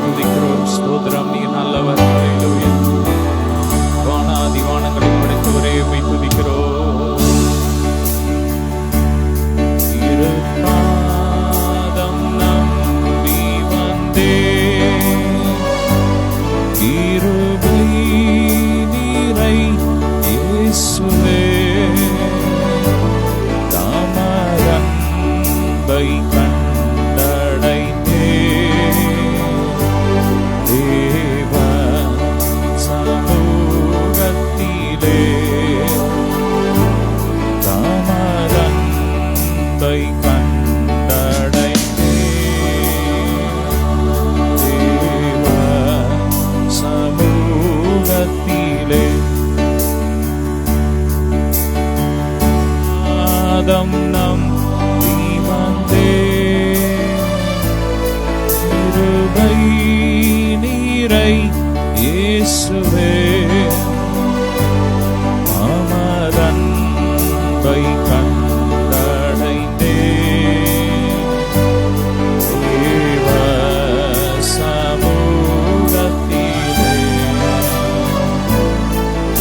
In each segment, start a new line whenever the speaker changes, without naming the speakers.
துதிக்கிறோம். ஸ்தோத்திரம், நீ நல்லவர். ஹல்லேலூயா. வானாதி வானங்களை படைத்தவரே, உம்மை துதிக்கிறோம். இருபாதம் நம்பி வந்தேன், கிருபை நீரை இயேசுவே, தாமரன்பை நம்பி வந்தேன், கிருபை நீரை இயேசுவே, அமரன்பை கண்டடைந்தேன், தேவ சமூகத்திலே.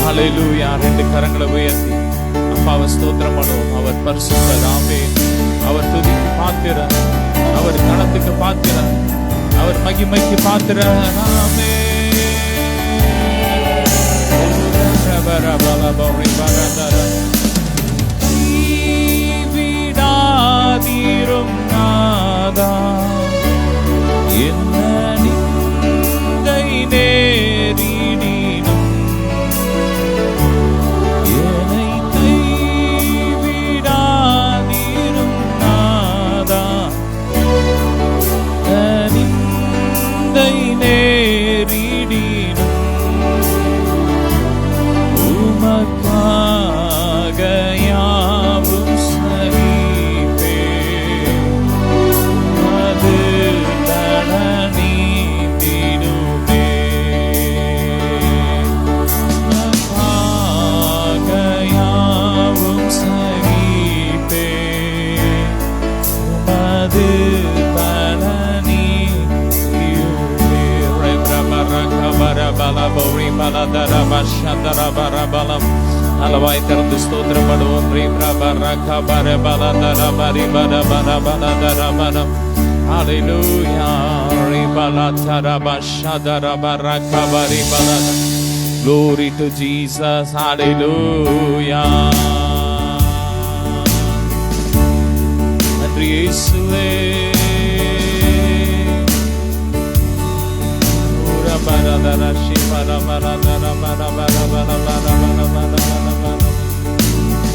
ஹல்லேலூயா. ரெண்டு கரங்களை உயர்த்தி அப்பாவை ஸ்தோத்திரம் பண்ணுவோம். அவர் பரிசுத்தர். ஆமென். அவர் துதிக்கு பாத்திரர், அவர் கணத்துக்கு பாத்திரர், அவர் மகிமைக்கு பாத்திரர். ஆமென். விடாதீரும் நாதா, என்ன நிந்தை நேரிடினும் அளவாய் திறந்து ஸ்தோத்திரம் பண்ணுவோம். Glory to Jesus. Hallelujah. நன்றி இயேசுவே.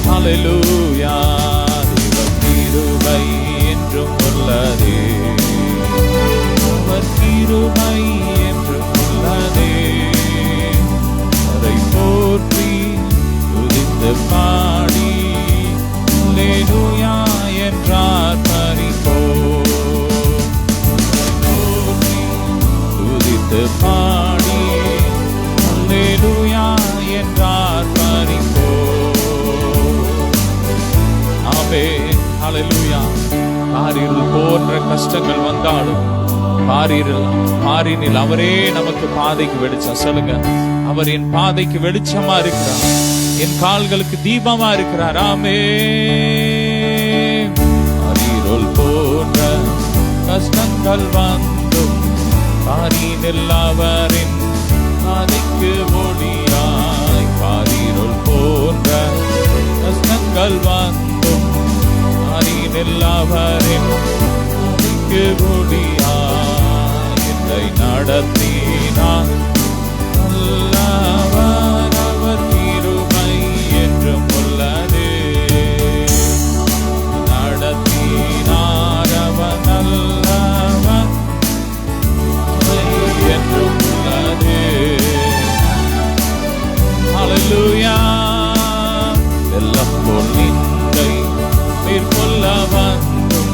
Hallelujah. தேவ கிருபை என்றும் உள்ளதே, அவர் கிருபை என்றும் உள்ளதே, அதை போற்றி துதித்து பாடி அல்லேலூயா என்றார் பரிபோம். போற்றி துதித்து பாடி அல்லேலூயா என்றார் பரிபோம். ஆமென். ஹல்லேலூயா. பாரிருள் போன்ற கஷ்டங்கள் வந்தாலும் பாரினில் அவரே நமக்கு பாதைக்கு வெளிச்சம். சொல்லுங்க, அவர் என் பாதைக்கு வெளிச்சமா இருக்கிறார், என் கால்களுக்கு தீபமா இருக்கிறார். ஆமென். பாரிருள் போன்ற கஷ்டங்கள் வந்தும் பாரினில் அவரின் பாதைக்கு ஒளியாய். பாரிருள் போன்ற கஷ்டங்கள் வந்தும் பாரினில் அவரின் பாதைக்கு ஒளியாய். என்னை நடத்தினார் நல்லவர், அவர் கிருபை என்றும் உள்ளதே. நடத்தினார் அவர் நல்லவர் என்றும் உள்ளதே. ஹல்லேலூயா. எல்லாம் போல் நிந்தை மேற்கொள்ள வந்தும்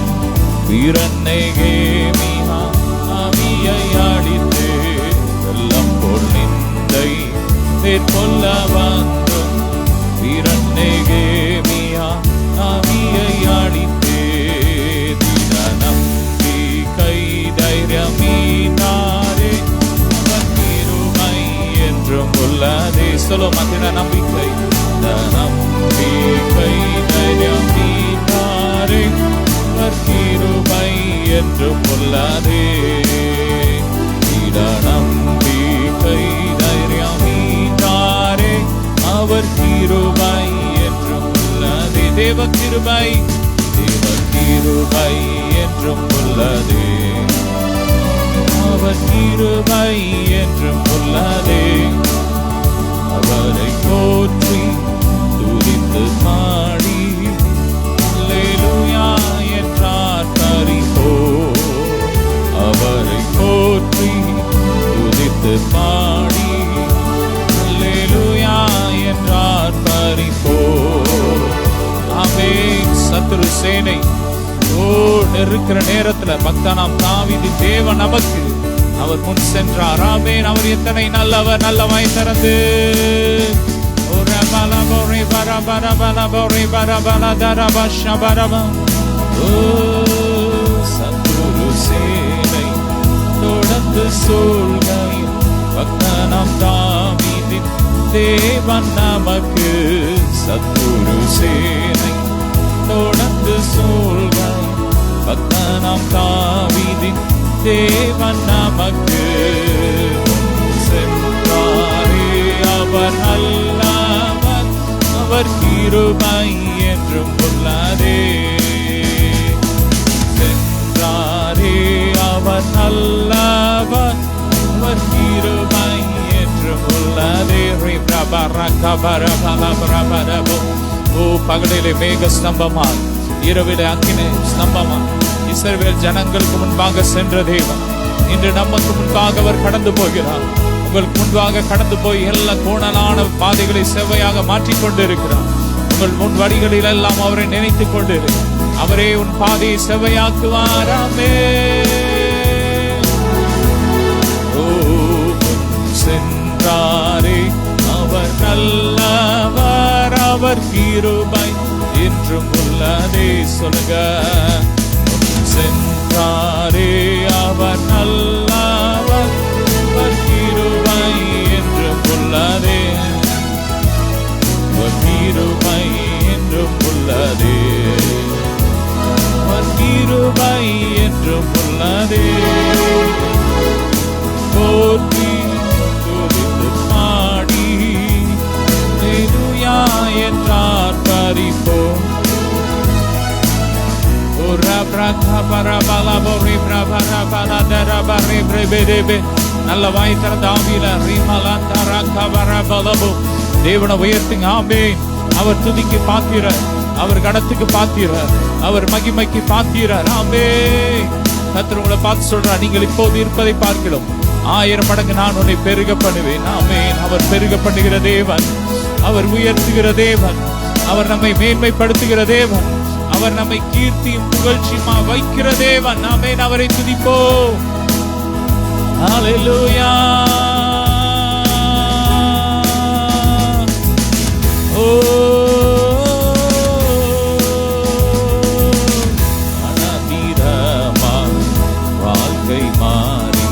வீரன்னைகே மிகா ஆவியை அடித்து. எல்லாம் போல் நிந்தை மேற்கொள்ள வந்தும் வீரன்னைகே மிகா ஆவியை அடித்து. சொல்லுமா, திட நம்பிக்கை, நம்பிக்கை தைரியம் நீத்தாரே, அவர் கிருபை என்றும் உள்ளதே. திட நம்பிக்கை தைரியம் நீத்தாரே, அவர் கிருபை என்றும் உள்ளதே. தேவ கிருபை, தேவ கிருபை என்றும் உள்ளதே. அவர் கிருபை என்றும் உள்ளதே. அவரை போற்றி துதித்து பாடி அல்லேலூயா என்றார் பரிபோ. அவரை போற்றி துதித்து பாடி அல்லேலூயா என்றார் பரிபோ. ஆமென். சத்துரு சேனை இருக்கிற நேரத்துல பக்தனாம் தாவீது தேவன் நமக்கு அவர் முன் சென்றார். ஆமென். அவர் எத்தனை நல்லவர், நல்லவாய் திறந்து சத்துரு சேனை தொடர்ந்து சொல்கையில் பக்தனாம் தாவீதின் தேவன் நமக்கு. சத்துரு சேனை தொடர்ந்து சொல்கையில் பக்தனாம் தாவீதின் தேவன் நமக்கு. சென்றாரே அவர் நல்லவர், அவர் கிருபை என்றும் உள்ளதே. சென்றாரே அவர் நல்லவர், அவர் கிருபை என்றும் உள்ளதே. ஓ, பகலிலே மேக ஸ்தம்பமாய், இரவிலே அக்கினி ஸ்தம்பமாய் இஸ்ரவேல் ஜனங்களுக்கு முன்பாக சென்ற தேவன் இன்று நமக்கு முன்பாக அவர் கடந்து போகிறார். உங்களுக்கு முன்பாக கடந்து போய் எல்லா கோணலான பாதைகளை செவ்வையாக மாற்றிக் கொண்டு இருக்கிறார். உங்கள் முன் வழிகளில் எல்லாம் அவரை நினைத்துக் கொண்டு அவரே உன் பாதையை செவ்வையாக்குவாராமே. ஓ, சென்றாரே அவர் நல்லவர், அவர் கிருபை என்றும் உள்ளதே. சொல்லுங்க, சென்றாரே அவர் நல்லவர், அவர் கிருபை என்றும் உள்ளதே. அவர் கிருபை என்றும் உள்ளதே. அவர் கிருபை என்றும் உள்ளதே. போற்றி துதித்து பாடி அல்லேலூயா என்றார் பரிபோம். நல்ல வாய் திறந்த ஆவியில தேவனை உயர்த்துங்க. ஆமென். அவர் துதிக்கு பாத்திரர், அவர் கணத்துக்கு பாத்திரர், அவர் மகிமைக்கு பாத்திரர். ஆமென். கர்த்தர் உங்களை பார்த்து சொல்றார், நீங்கள் இப்போது இருப்பதை பார்க்கிறோம் 1000 மடங்கு நான் உன்னை பெருக பண்ணுவேன். ஆமென். அவர் பெருக பண்ணுகிற தேவன், அவர் உயர்த்துகிற தேவன், அவர் நம்மை மேன்மைப்படுத்துகிற தேவன், அவர் நம்மை கீர்த்தியும் புகழ்ச்சியுமா வைக்கிற தேவன். ஆமென். அவரை துதிப்போம். ஹல்லேலூயா. ஓ, அனதிரமா வாழ்க்கை மாறி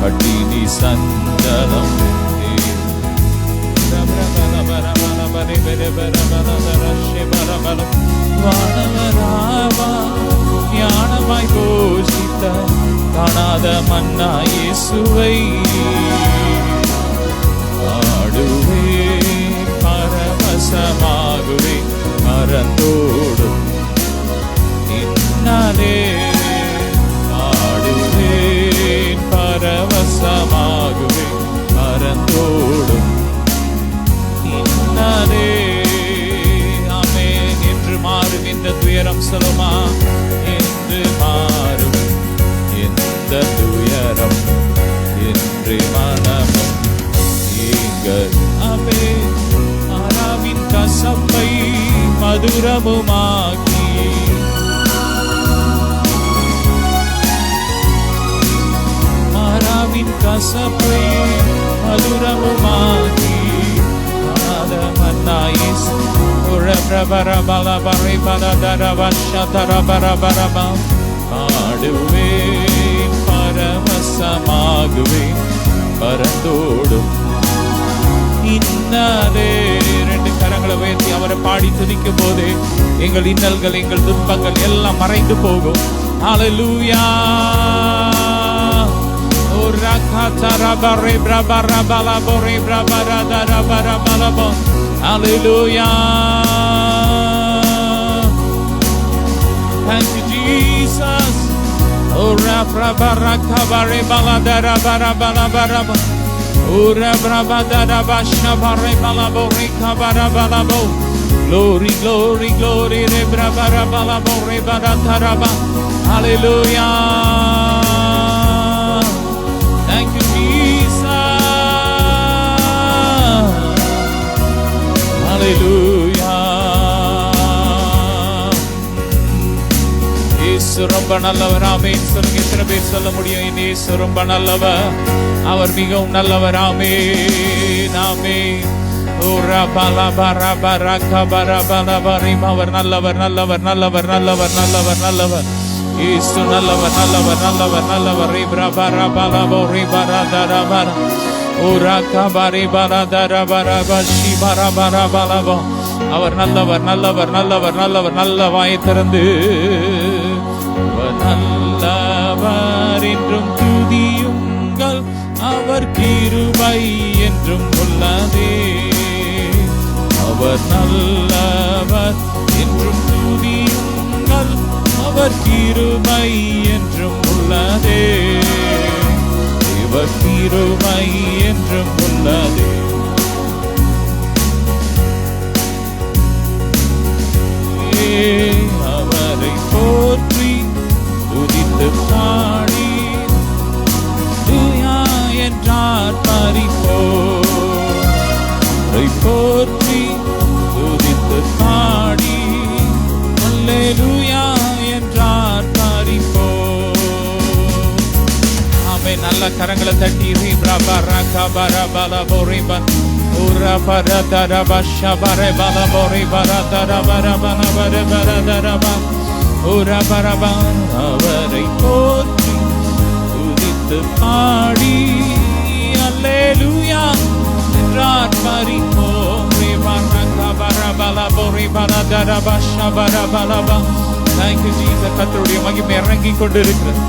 பட்டினி சஞ்சலம் ஞானமாய் போஷித்த காணாத மன்னா இயேசுவை ஆடுவே, பரவசமாகுவே, மறந்தோடும் இன்னாலே ஆடுவேன், பரவசமாகுவே, மறந்தோடும் இன்னாலே. ஆமென். என்று மாறும் இந்த துயரம் சொல்லுமா, என்று மாறும் இந்த துயரம், என்று மனமும் நீங்கள். ஆமென். ஆராவின் கசப்பை மதுரமுமாக்கி, ஆராவின் கசப்பை மதுரமுமாக்கி மன்னாயிஸ் பாடுவேன், பரவசமாகுவேன், பரந்தோடும் இன்னதே. 2 கரங்களை உயர்த்தி அவரை பாடி துதிக்கும் போது எங்கள் இன்னல்கள், எங்கள் துன்பங்கள் எல்லாம் மறைந்து போகும். ஹல்லேலூயா. Hallelujah. Thank you, Jesus. Oh, rabrabarakabare baladara barabarabarabo. Oh, rabrabadara bashabare balabore kabarabalabo. Glory, glory, glory. Rebrabarabalabo rebarataraba. Hallelujah. Thank you, Jesus. Hallelujah. இயேசு ரொம்ப நல்லவர். ஆமென் சொல்லுங்க. எத்தனை பேர் சொல்ல முடியும்? இயேசு ரொம்ப நல்லவர். அவர் மிகவும் நல்லவர். ஆமென், ஆமென். ஓரா பாலா பாரா பாரா கபரா பாலா பாரிம். அவர் நல்லவர், நல்லவர், நல்லவர், நல்லவர், நல்லவர், நல்லவர். இயேசு நல்லவர், நல்லவர், நல்லவர், நல்லவர். ரிப்ரா பாரா பாலா போ ரிபாரா தாரா பாரா. ஓரா கபாரி பாரா தாரா பாரா பஷி பாரா பாரா பாலா போ. அவர் நல்லவர், நல்லவர், நல்லவர், நல்லவர். நல்ல வாயை திறந்து நல்லவர் என்றும் துதியுங்கள், அவர் கிருபை என்றும் உள்ளதே. அவர் நல்லவர் என்றும் துதியுங்கள், அவர் கிருபை என்றும் உள்ளதே. இவர் கிருபை என்றும் உள்ளதே. அவரை போற்றி துதித்து பாடி துயா என்றார் பரிபோரை போற்றி துதித்து பாடி அல்லேலூயா என்றார் பரிபோ. ஆமென். நல்ல கரங்களை தட்டி ரீப்ரபரா கபரா பல போரிபன் உரா பரதரா பஷபரே பல போரி பரதரா பரபன பரபரதரபா உரா பரபா. அவரை போற்றி துதித்து பாடி அல்லேலூயா என்றார் பரிபோ. Thank you, Jesus. கர்த்தருடைய மகிமை இறங்கி கொண்டிருக்கிறது.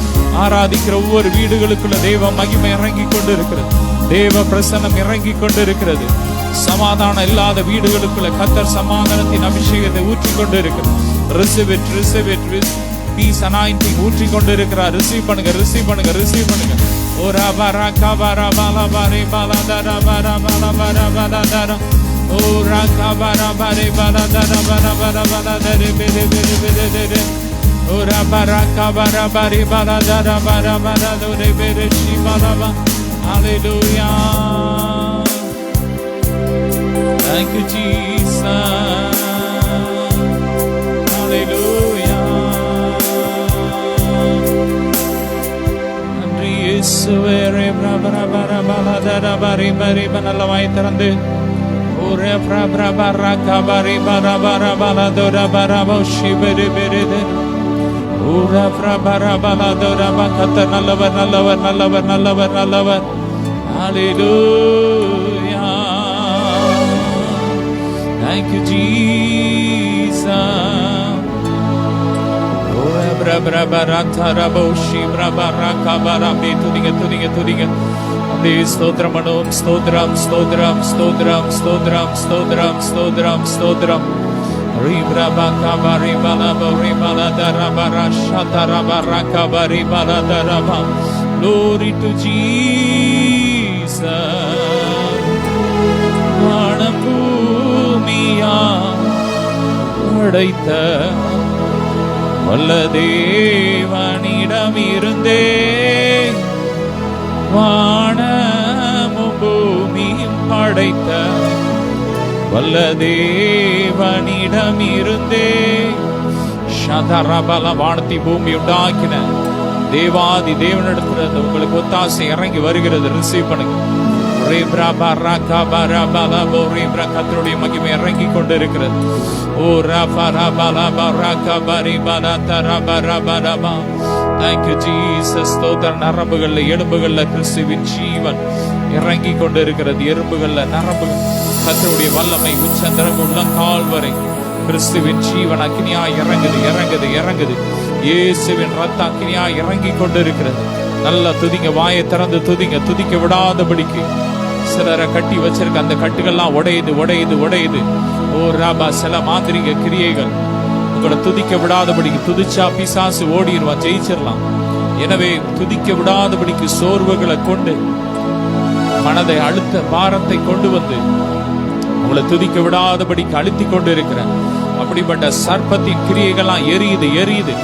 ஆராதிக்கிற ஒவ்வொரு வீடுகளுக்குள்ள தேவ மகிமை இறங்கி கொண்டிருக்கிறது. தேவ பிரசன்னம் இறங்கி கொண்டிருக்கிறது. சமாதானம் இல்லாத வீடுகளுக்குள்ள கர்த்தர் சமாதானத்தின் அபிஷேகத்தை ஊற்றி கொண்டிருக்கிறது. Receive it, receive it. Peace anointing ஊற்றி கொண்டிருக்கிறார். ரிசீவ் பண்ணுங்க, ரிசீவ் பண்ணுங்க, ரிசீவ் பண்ணுங்க. ஓரா பாரா கபாரா பாலா பாரே பாலா தாரா பாரா பாலா பாரா பாலா தாரா. ஓரா கபாரா பாரே பாலா தாரா பாரா பாலா பாலா தாரே பெரே பெரே பெரே பெரே. ஓரா பாரா கபாரா பாரே பாலா தாரா பாரா பாலா தோரே பெரே ஷி பாலா பா. Hallelujah. Thank you, Jesus. Hallelujah. நன்றி இயேசுவே. ரபரா பாரா பாலா தாரா பாரி பாரி நல்ல வாய் திறந்து ஓரே பிரபரா பாரா கபாரி பாரா பாரா பாலா தோரா பாரா பௌஷி பெரே பெரே தே. ஓரா பிரபரா பாலா தோரா பா. கர்த்தர் நல்லவர், நல்லவர், நல்லவர், நல்லவர், நல்லவர். Hallelujah. Thank you, Jesus. Oh, brabra baratara boshi brabara kabara be tudinga tudinga tudinga. Be stotram anom stotram stotram stotram stotram stotram stotram stotram. Ribra bakabari bala bari bala darabara shatara baraka bari bala daraba. Glory to Jesus. வானபூமியா படைத்த வல்ல தேவனிடமிருந்தே வானமும் பூமியும் படைத்த வல்ல தேவனிடமிருந்தே. சதரபல வானத்தை பூமி உண்டாக்கின தேவாதி தேவனிடத்துல உங்களுக்கு ஒத்தாசை இறங்கி வருகிறது. ரிசீவ் பண்ணுங்க. கர்த்தருடைய மகிமை இறங்கி கொண்டு இருக்கிறது. Thank you Jesus. ஸ்தோத்திர. நரம்புகள்ல எலும்புகள்ல கிறிஸ்துவின் ஜீவன் இறங்கி கொண்டு இருக்கிறது. எறும்புகள்ல நரம்புகள் கர்த்தருடைய வல்லமை உச்சந்தரம் உள்ளங்கால் வரை கிறிஸ்துவின் ஜீவன் அக்கினியா இறங்குது இறங்குது இறங்குது. இயேசுவின் ரத்த அக்கினியா இறங்கி கொண்டு இருக்கிறது. நல்லா துதிங்க, வாயை திறந்து துதிங்க. துதிக்க விடாதபடிக்கு சிலரை கட்டி வச்சிருக்க அந்த கட்டுகள்லாம் உடையுது உடையுது உடையுது. சில மாந்திரிக கிரியைகள் உங்களை துதிக்க விடாதபடிக்கு, துதிச்சா பிசாசு ஓடிடுவான், ஜெயிச்சிடலாம். எனவே துதிக்க விடாதபடிக்கு சோர்வுகளை கொண்டு மனதை அழுத்த பாரத்தை கொண்டு வந்து உங்களை துதிக்க விடாதபடிக்கு அழுத்தி கொண்டு இருக்கிறேன். அப்படிப்பட்ட சர்ப்பத்தின் கிரியைகள்லாம் எரியுது எரியுது.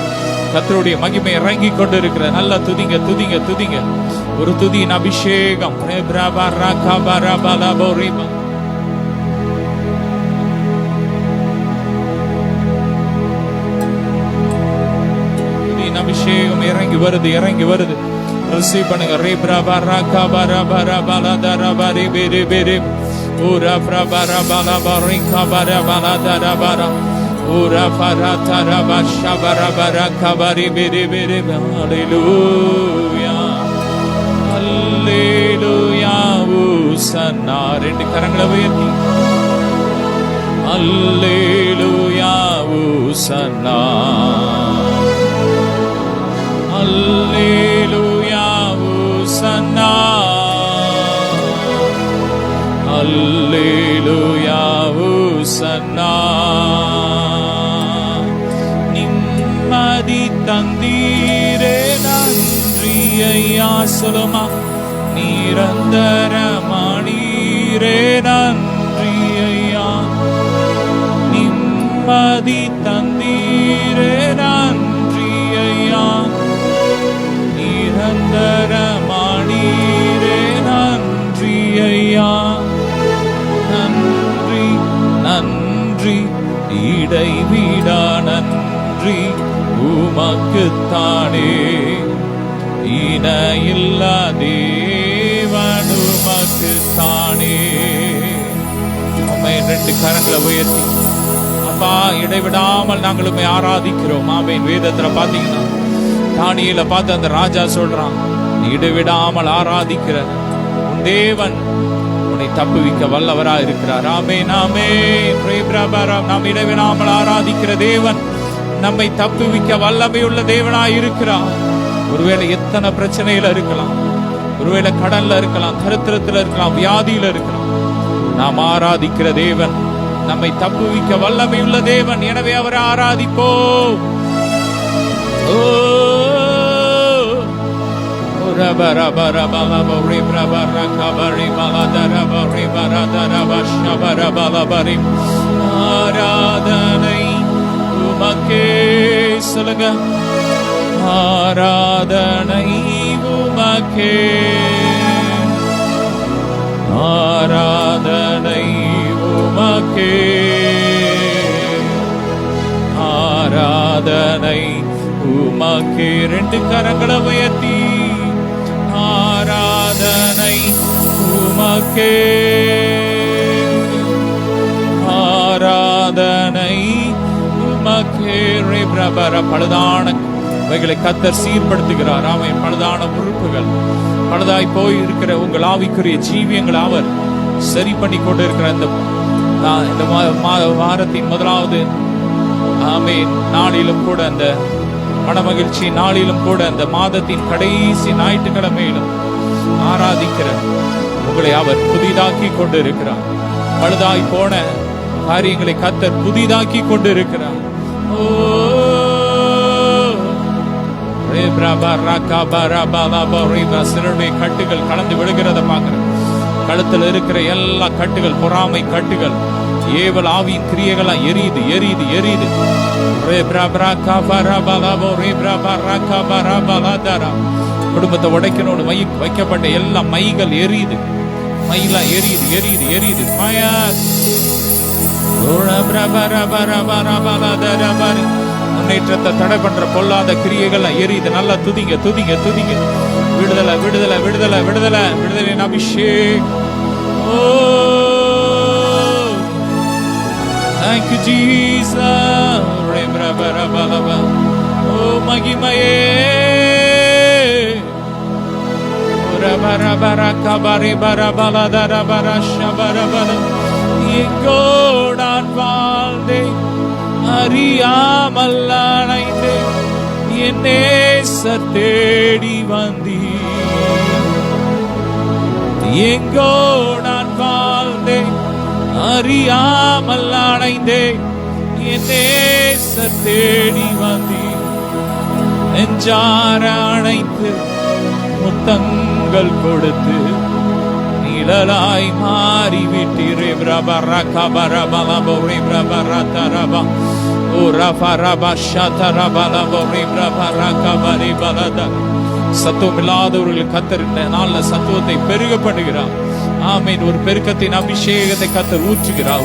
கர்த்தருடைய மகிமை இறங்கி கொண்டு இருக்கிற. நல்லா துதிங்க துதிங்க துதிங்க. ஒரு துதியின் அபிஷேகம். துதியின் அபிஷேகம் இறங்கி வருது இறங்கி வருது. ரிசீவ் பண்ணுங்க. Ura parata rabasha barabara kabari bere bere. Hallelujah Hallelujah Hosanna. ரெண்டு கரங்களை உயர்த்தி Hallelujah Hosanna Hallelujah Hosanna Hallelujah Hosanna. நிம்மதி தந்தீரே நன்றி ஐயா. சொல்லுமா. நிரந்தரமானீரே நன்றி ஐயா. நிம்மதி தந்தீரே நன்றி ஐயா. நிரந்தரமானீரே நன்றி ஐயா. நன்றி நன்றி இடைவிடா நன்றி உமக்குத்தானே. இணையில்லா தேவன் உமக்குத்தானே. அம்மா ரெண்டு கரங்களை உயர்த்தி அப்பா இடைவிடாமல் நாங்களுமே ஆராதிக்கிறோம். ஆமேன். வேதத்துல பாத்தீங்கன்னா தானியேல பார்த்து அந்த ராஜா சொல்றான், இடைவிடாமல் ஆராதிக்கிற உன் தேவன் உன்னை தப்புவிக்க வல்லவரா இருக்கிறார். ஆமென் ஆமென். நாம் இடைவிடாமல் ஆராதிக்கிற தேவன் நம்மை தப்புவிக்க வல்லமையுள்ள தேவனாய் இருக்கிறார். ஒருவேளை எத்தனை பிரச்சனையில இருக்கலாம், ஒருவேளை கடன்ல இருக்கலாம், தரித்திரத்துல இருக்கலாம், வியாதியில இருக்கலாம். நாம் ஆராதிக்கிற தேவன் நம்மை தப்புவிக்க வல்லமையுள்ள தேவன். எனவே அவரை ஆராதிப்போம். ஆராதனை உமக்கே. சொல்லுங்க. ஆராதனை உமக்கே. ஆராதனை உமக்கே. ஆராதனை உமக்கே. ரெண்டு கரங்களை உயர்த்தி ஆராதனை உமக்கே. ஆராதனை உமக்கே. பழுதானவைகளை கர்த்தர் சீர்படுத்துகிறார். ஆமென். பழுதான உறுப்புகள், பழுதாய் போய் இருக்கிற உங்கள் ஆவிக்குரிய ஜீவியங்கள் அவர் சரி பண்ணி கொண்டு இருக்கிற இந்த வாரத்தின் முதலாவது ஆமென் நாளிலும் கூட, அந்த மனமகிழ்ச்சி நாளிலும் கூட, அந்த மாதத்தின் கடைசி ஞாயிற்றுக்கிழமையிலும் ஆராதிக்கிற உங்களை அவர் புதிதாக்கி கொண்டு இருக்கிறார். பழுதாய் போன காரியங்களை கர்த்தர் புதிதாக்கி கொண்டு இருக்கிறார். சிலருடைய கட்டுகள் கலந்து விடுகிறத பார்க்கிறேன். கழுத்துல இருக்கிற எல்லா கட்டுகள், பொறாமை கட்டுகள், ஏவல் ஆவியின் கிரியைகளா எரியுது எரியுது எரியுது. குடும்பத்தை உடைக்கணும்னு வைக்கப்பட்ட எல்லா மைகள் எரியுது, மயிலா எரியுது எரியுது எரியுது. முன்னேற்றத்தை தடை பண்ற பொல்லாத கிரியைகள் எரியுது. நல்லா துதிங்க துதிங்க துதிங்க. விடுதலை விடுதலை விடுதலை விடுதலை விடுதலை அபிஷேகம். Oh, thank you, Jesus. Oh, மகிமையே. எங்கோ நான் வாழ்ந்தேன், அறியாமல் அணைந்தேன், என் நேசர் தேடி வந்தீர். எங்கோ நான் வாழ்ந்தேன், அறியாமல் அணைந்தேன், என் நேசர் தேடி வந்தீர். நெஞ்சார அணைத்து முத்தங்கள் கொடுத்து நிழலாய் மாறிவிட்டீரே. சத்துவமில்லாதவர்கள் கர்த்தர் இந்த நாள்ல சத்துவத்தை பெருக பண்ணுகிறார். ஆமென். ஒரு பெருக்கத்தின் அபிஷேகத்தை கர்த்தர் ஊற்றுகிறார்.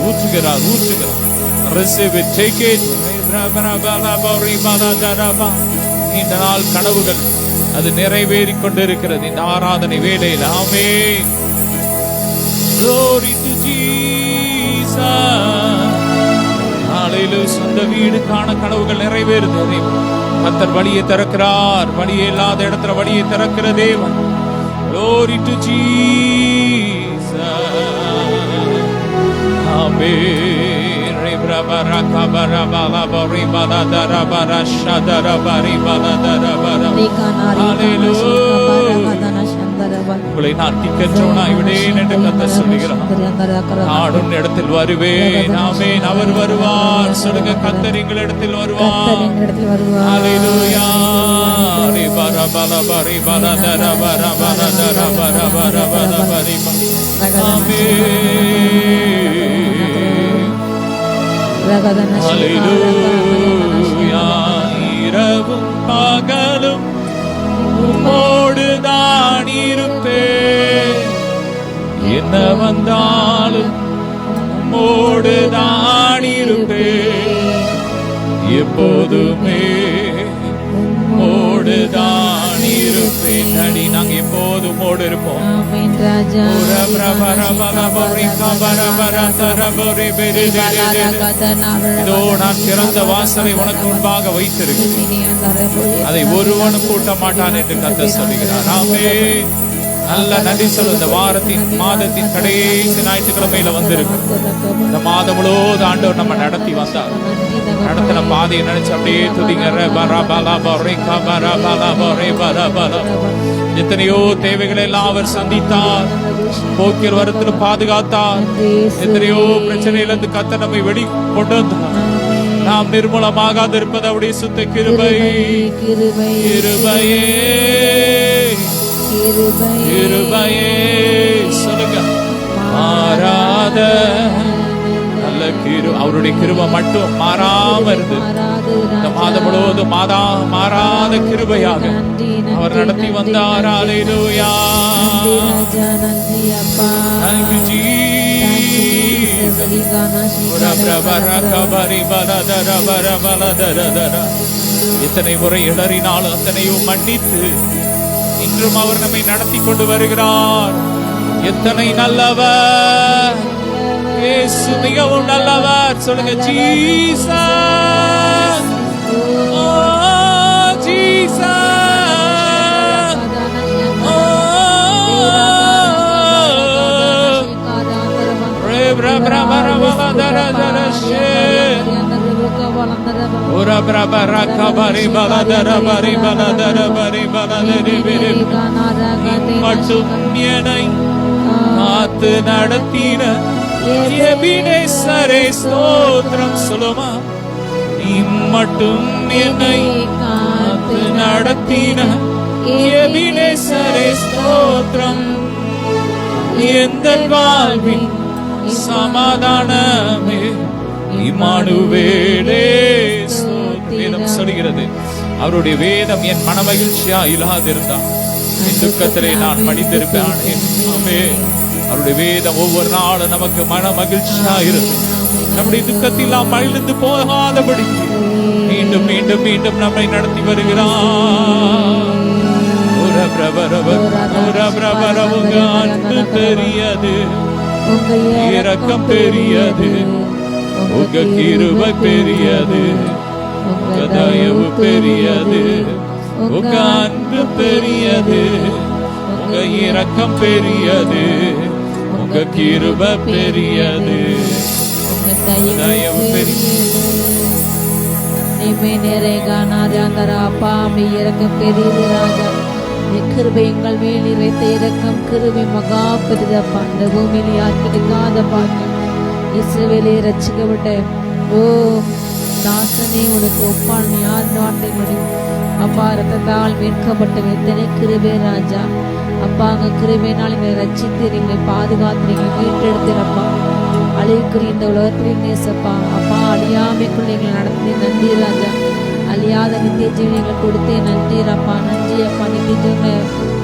Receive it, take it. இந்த நாள் கனவுகள் அது நிறைவேறி கொண்டிருக்கிறது இந்த ஆராதனை வேளையில். ஆமென். Glory to Jesus. ஹalleluya. சொந்த வீடு காண கனவுகள் நிறைவேறுது. கர்த்தர் வழியை திறக்கிறார். வழியே இல்லாத இடத்துல வழியை திறக்கிற தேவன். Glory to Jesus. ஆமென். உங்களை நான் திக்கற்றவனாய் விடேன் என்று கர்த்தர் சொல்லுகிறார். நானும் இடத்தில் வருவேன். ஆமென். அவர் வருவார். சொல்லுங்க, கர்த்தர் எங்களிடத்தில் வருவார். ஹalleluya. ஹalleluya. இரவும் பகலும் உம்மோடு தான் இருப்பேன். என்ன வந்தாலும் உம்மோடு தான் இருப்பேன். எப்போதுமே உம்மோடு தான் இருப்பேன். அடி நாங்க எப்போதும் உம்மோடு இருப்போம். இதோ நான் திறந்த வாசலை உனக்கு முன்பாக வைத்திருக்கிறேன், அதை ஒருவனும் கூட்ட மாட்டான் என்று கர்த்தர் சொல்லுகிறார். ஆமென். நல்ல நன்றி சொல்லு. இந்த வாரத்தின் மாதத்தின் கடைசி ஞாயிற்றுக்கிழமையில வந்திருக்கு. இந்த மாதம் முழுவதும் ஆண்டவர் நம்ம நடத்தி வந்தார். நடத்தின பாதையை நினைச்சு அப்படியே துதிங்க. எத்தனையோ தேவைகளை எல்லாம் அவர் சந்தித்தார். போக்கியல் வரத்தில் பாதுகாத்தார். எத்தனையோ பிரச்சனையிலிருந்து கர்த்தர் நம்மை வெளி கொண்டு வந்தார். நாம் நிர்மூலமாகாது இருப்பது அவருடைய சுத்த கிருபை. கிருபையே கிருபையே. சொல்லுங்க, மாறாத நல்ல அவருடைய கிருபை மட்டும் மாறாம இருந்து இந்த மாதம் முழுவதும் மாறாத கிருபையாக அவர் நடத்தி வந்தார். ஹalleluya. Thank you Jesus. எத்தனை முறை இடறினாலும் அத்தனையும் மன்னித்து இன்றும் அவர் நம்மை நடத்தி கொண்டு வருகிறார். எத்தனை நல்லவர் இயேசு, மிகவும் நல்லவர். சொல்லுங்க, ஜீசஸ். ஓ ஜீசஸ். ஓ மட்டும் என்னை காத்து நடத்தின எபினேசரே ஸ்தோத்திரம். சொல்லுமா, நீ மட்டும் என்னை காத்து நடத்தின எபினேசரே ஸ்தோத்திரம். எந்த வாழ்வின் சமாதானமே இம்மானுவேலே ஸ்தோத்திரம் சொல்கிறது. அவருடைய வேதம் என் மனமகிழ்ச்சியா இல்லாதிருந்தான் என் துக்கத்திலே நான் மடிந்திருப்பேன். அவருடைய வேதம் ஒவ்வொரு நாளும் நமக்கு மன மகிழ்ச்சியா இருந்து நம்முடைய துக்கத்தில் நாம் மகிழ்ந்து போகாதபடி மீண்டும் மீண்டும் மீண்டும் நம்மை நடத்தி வருகிறார். அன்பு பெரியது,
உங்க
இரக்கம் பெரியது, உங்க கிருபை பெரியது, உங்க தயவு பெரியது, உங்க அன்பு பெரியது, உங்க இரக்கம் பெரியது, உங்க கிருபை பெரியது,
உங்க தயவு பெரியது. நீமே நிறைகானாரா அப்பா, அம்மை இரக்கம் பெரியது ராஜா. கிருபை எங்கள் மேல் வைத்த இரக்கம் கிருபை மகா பெரிதப்பா. இந்த பூமியில் யார் கிடைக்காத பாக்கியம். இஸ்ரவேலை ரட்சிக்கப்பட்ட ஓ தாசனே, உனக்கு ஒப்பான் யார் நாட்டை முடியும் அப்பா. ரத்தத்தால் மீட்கப்பட்ட எத்தனை கிருபை ராஜா. அப்பா, அங்க கிருபையினால் எங்களை ரட்சித்து எங்களை பாதுகாத்து எங்களை மீட்டெடுத்திரப்பா. அழிவுக்குரிய இந்த உலகத்திலே நேசப்பா அப்பா, அழியாமைக்குள்ள எங்களை நடத்தி நன்றி ராஜா. அழியாத நித்திய ஜீவனை எங்களை கொடுத்தே நன்றி அப்பா. நன்றி அப்பா. நித்திய ஜீவனை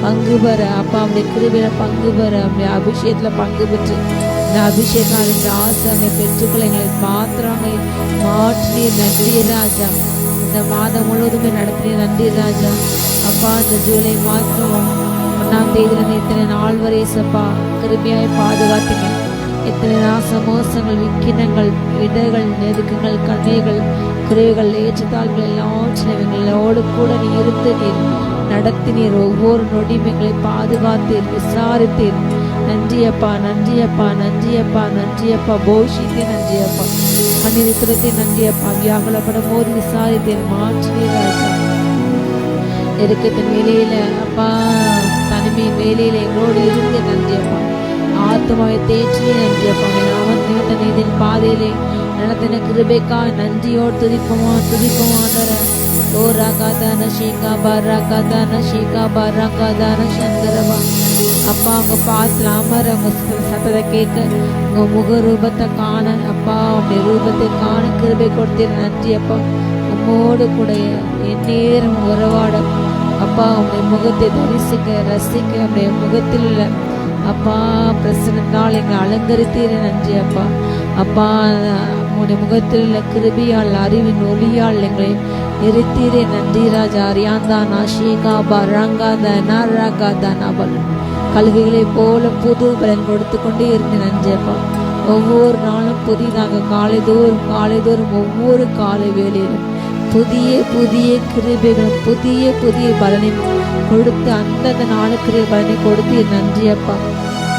பங்கு பெற அப்பா, அவருடைய கிருபையில பங்கு பெற, அவருடைய அபிஷேகத்துல பங்கு பெற்று இந்த அபிஷேகம் இந்த ஆசிரமை பெற்றுக்களை எங்களை பாத்திரமை மாற்றி நன்றி ராஜா. இந்த மாதம் முழுவதுமே நடத்திய நன்றி ராஜா. அப்பா, இந்த ஜூலை மாதம் 1ஆம் தேதியிலிருந்து இத்தனை நாள் வரை சப்பா கிருபையாய் பாதுகாத்தீங்க. எத்தனை நாச மோசங்கள், விக்கினங்கள், இடர்கள், நெருக்கங்கள், கண்ணைகள், குறைவுகள், ஏற்றத்தாழ்வுகள் எல்லாவற்றையும் எங்களோடு கூட நீ இருந்து நீர் நடத்தினீர். ஒவ்வொரு நொடியும் எங்களை பாதுகாத்தீர், விசாரித்தீர். நன்றி அப்பா, நன்றி அப்பா, நன்றி அப்பா, நன்றி அப்பா. போஷித்தே நன்றி அப்பா. கண்ணீர் துரத்தே நன்றி அப்பா. வியாகுலப்படும் போது விசாரித்தேன், மாற்றினீர் ராஜா. நெருக்கத்தின் வேலையில அப்பா, தனிமையின் வேலையில எங்களோடு இருந்து நன்றி அப்பா. ஆத்மாவை தேய்ச்சியே நன்றி அப்பா. நாம நீதின் பாதையிலே நடத்தின கிருபைக்கா நன்றியோடு துதிப்போமாண்டற. ஓ ராகாதான ஷீகா பாராகாதான ஷீகா பாராகாதான சந்தரவா. அப்பா, அவங்க பாத்துல அமர அவங்க சத்தத்தை கேட்க, உங்க முக ரூபத்தை காண அப்பா, உங்களுடைய ரூபத்தை காண கிருபை கொடுத்தீர் நன்றி அப்பா. உம்மோடு கூட எந்நேரம் உறவாட அப்பா, உங்களுடைய முகத்தை தரிசிக்க ரசிக்க, உங்களுடைய முகத்தில் உள்ள அப்பா பிரசனத்தால் எங்களை அலங்கரித்தீர நன்றி அப்பா. அப்பா, உங்களுடைய முகத்தில் உள்ள கிருபியால் அறிவின் ஒளியால் எங்களை நிறுத்தீரே நன்றி ராஜா. அறியாந்தானா ஷீகாபா ரங்காதனா ரகாதனாபல் கல்விகளை போல புது பலன் கொடுத்து கொண்டே இருந்து நன்றி அப்பா. ஒவ்வொரு நாளும் புதிதாக காலைதோறும் ஒவ்வொரு காலை வேளையிலும் புதிய புதிய கிருபைகளும் புதிய புதிய பலனையும் கொடுத்து அந்தந்த நாளுக்குரிய பலனை கொடுத்து நன்றி அப்பா.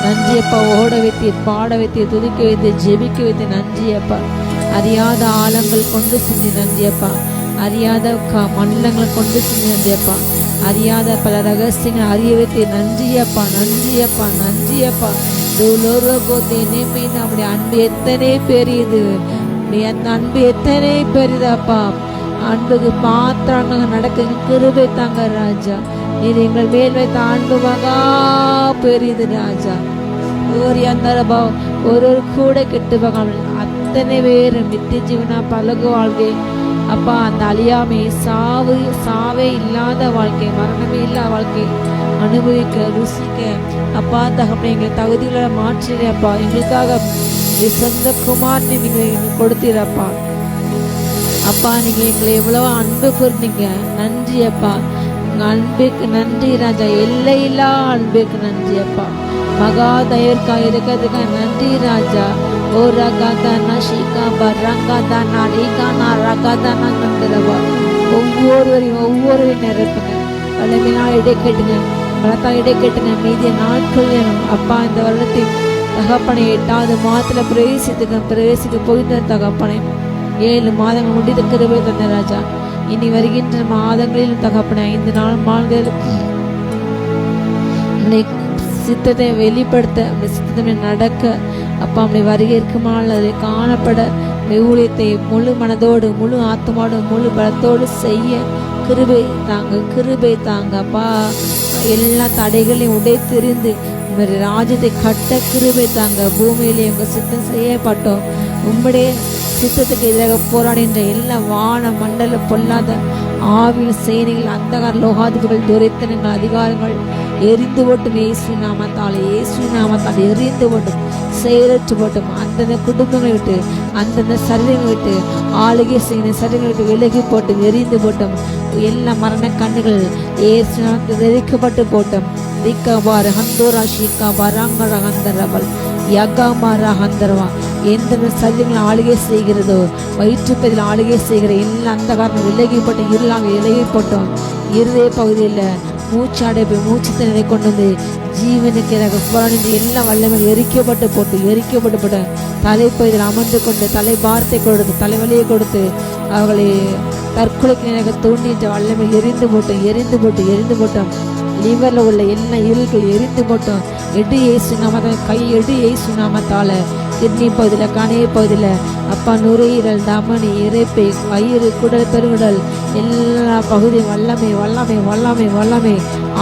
நன்றி அப்பா. ஓட வைத்தீர், பாட வைத்தீர், துதிக்க வைத்து, ஜெபிக்க வைத்து நன்றி அப்பா. அறியாத ஆழங்கள் கொண்டு செஞ்சு நன்றி அப்பா. அறியாத மண்டலங்களை கொண்டு செஞ்சு நன்றி அப்பா. அறியாத பல ரகசியங்கள் அறிய வைத்து நன்றி அப்பா. நன்றி அப்பா, நன்றி அப்பா. நம்முடைய அன்பு எத்தனை பெரியது, அந்த அன்பு எத்தனை பெரிதப்பா. அன்புக்கு பாத்திரங்க நடக்க கிருபை தாங்க ராஜா. இது எங்கள் மேல் வைத்த அன்பு மகா பெரியது ராஜா. ஒரு கூட கெட்டு போகாமல் அத்தனை பேரும் நித்திய ஜீவனா பழகு வாழ்க்கை அப்பா. அந்த அழியாமை சாவே இல்லாத வாழ்க்கை, மரணமே இல்லாத வாழ்க்கை அனுபவிக்க ருசிக்க அப்பா தகப்பனை எங்களை தகுதிகளை மாற்றினப்பா. எங்களுக்காக சொந்த குமார்னு நீங்க எங்களுக்கு கொடுத்தீரப்பா. அப்பா, நீங்க எங்களை எவ்வளவு அன்பு கூர்ந்தீங்க. நன்றி அப்பா. உங்க அன்புக்கு நன்றி ராஜா. எல்லையில்லா அன்புக்கு நன்றி அப்பா. மகா தயவுக்காக இருக்கிறதுக்காக நன்றி ராஜா. ஓ ரகாதானா ஷீகாபா ரங்காதானா ரீகானா ரகாதானா நந்தரவா. ஒவ்வொருவரையும் நிரப்புங்க. வல்லமையினால் இடை கேட்டுங்க, பலத்தால் இடை கேட்டுங்க. மீதிய நாட்கள் அப்பா இந்த வருடத்தின் தகப்பனை 8வது மாதத்துல பிரவேசிக்க போகின்ற தகப்பனை 7 மாதங்கள் முடிந்த கிருபை தந்த ராஜா. இனி வருகின்ற மாதங்களில் தகப்பனை 5 நாள் மாதங்கள் சித்தத்தை வெளிப்படுத்த, சித்தத்தை நடக்க அப்பா அப்படி வருகை இருக்குமானால் அதை காணப்பட ஊழியத்தை முழு மனதோடு, முழு ஆத்மாவோடு, முழு பலத்தோடு செய்ய கிருபை தாங்க அப்பா. எல்லா தடைகளையும் உடைத்தெறிந்து ராஜ்யத்தை கட்ட கிருபை தாங்க. பூமியிலே உங்க சித்தம் செய்யப்பட்டோம். உம்முடைய சித்தத்துக்கு எதிராக போராடுகின்ற எல்லா வான மண்டல பொல்லாத ஆவியில் சேனைகள், அந்தகார லோகாதிபதிகள், துரைத்தனங்கள், அதிகாரங்கள் எரிந்து போட்டும். இயேசு நாமத்தால் எரிந்து போட்டும், செயலற்று போட்டும். அந்தந்த குடும்பங்களை விட்டு, அந்தந்த சரீரங்களை விட்டு, ஆளுகை செய்கிற சரீரங்களை விட்டு விலகி போட்டும், எரிந்து போட்டும். எல்லா மரண கண்ணுகள் இயேசு நாமத்தில் எரிக்கப்பட்டு போட்டும். திக்கபார் ஹந்தோரா ஷீகா பராங்கரகந்தரபல் யகாமாரா ஹந்தரவா எந்த சரீரங்களை ஆளுகை செய்கிறதோ, வயிற்றுப்பதில் ஆளுகை செய்கிற எல்லா அந்த காரணம் விலகிப்பட்டோம், இருளாக விலகிப்பட்டோம். இருதய பகுதியில் மூச்சாடைப்பு மூச்சு திணறை கொண்டு வந்து ஜீவனுக்கு எனக்கு புறாணிந்து எல்லா வல்லமையில் எரிக்கப்பட்டு தலைப்பகுதியில் அமர்ந்து கொண்டு தலைபாரத்தை கொடுத்து தலைவலியை கொடுத்து அவர்களை தற்கொலைக்கு எனக்கு தூண்டின்ற வல்லமை எரிந்து போட்டோம். லிவரில் உள்ள எல்லா இருள்கள் எரிந்து போட்டோம். எடு ஏசு நாமத்தால் கை எடு ஏசு நாமத்தால் கிட்னி பகுதியில் கணைய பகுதியில் அப்பா நுரையீரல் தமனி இறைப்பை வயிறு குடல் பெருங்குடல் எல்லா பகுதியும் வல்லமை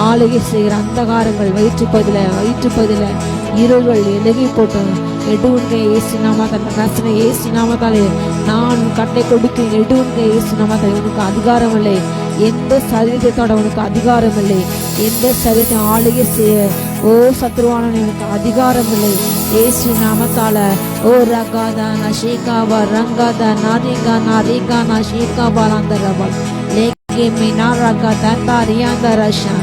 ஆளுகை செய்கிற அந்தகாரங்கள் வயிற்றுப்பகுதியில் இருள்கள் எழுகி போட்டோம். எடுவுன்கை ஏசு நாமத்தால் நசனை ஏசு நாமத்தாலே நான் கட்டை கொடுக்கிறேன். எடுவுன்கை ஏசு நாமத்தால் உனக்கு அதிகாரம் இல்லை, எந்த சரீரத்தோட உனக்கு அதிகாரம் இல்லை, எந்த சரீரத்தை ஆளுகை செய்ய ஓ சத்ருவான எனக்கு அதிகாரம் இல்லை. ஏசு நாமத்தால ஓ ரகாதா நஷேகாபா ரங்காதா நாரிகா நாரிகா நஷேகாபா ரந்தரபா லேகேமி நாரகா தந்தா ரியாந்தா ரஷா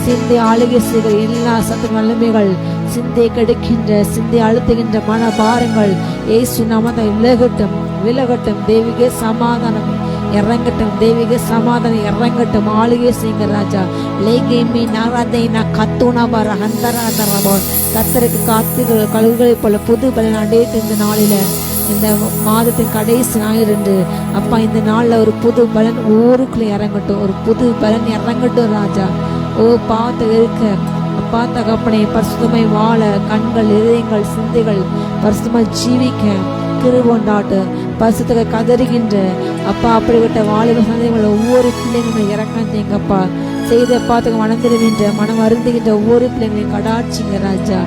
சிந்தை ஆளுகை செய்கிற எல்லா சத்து வல்லமைகள், சிந்தை கெடுக்கின்ற சிந்தை அழுத்துகின்ற மனபாரங்கள் ஏசு நாமத்தால் விலகட்டும். தெய்வீக சமாதானம் இறங்கட்டும். ஆளுகை செய்யுங்க ராஜா. லேகேமி நாராதைனா கத்துணாபார ஹந்தராதரபா கத்தருக்கு காத்துகள் கழுகுகளை போல புது பலன் அடையிட்டு இந்த நாளில், இந்த மாதத்தின் கடைசி ஞாயிறு அப்பா இந்த நாளில் ஒரு புது பலன் ஊருக்குள்ளே இறங்கட்டும், ஒரு புது பலன் இறங்கட்டும் ராஜா. ஓ பார்த்து இருக்க அப்பா தகப்பனை பரிசுத்தமாய் வாழ கண்கள் இதயங்கள் சிந்தைகள் பரிசுத்தமாய் ஜீவிக்க கிருபை பரிசுத்தக கதறுகின்ற அப்பா அப்படிப்பட்ட வாலிப சந்தைகள் ஒவ்வொரு பிள்ளைங்களும் இறக்காந்தீங்கப்பா. செய்த பார்த்துக்க மனந்திருக்கின்ற மனம் அருந்துகின்ற ஒவ்வொரு பிள்ளைங்களையும் கடாட்சிங்க ராஜா.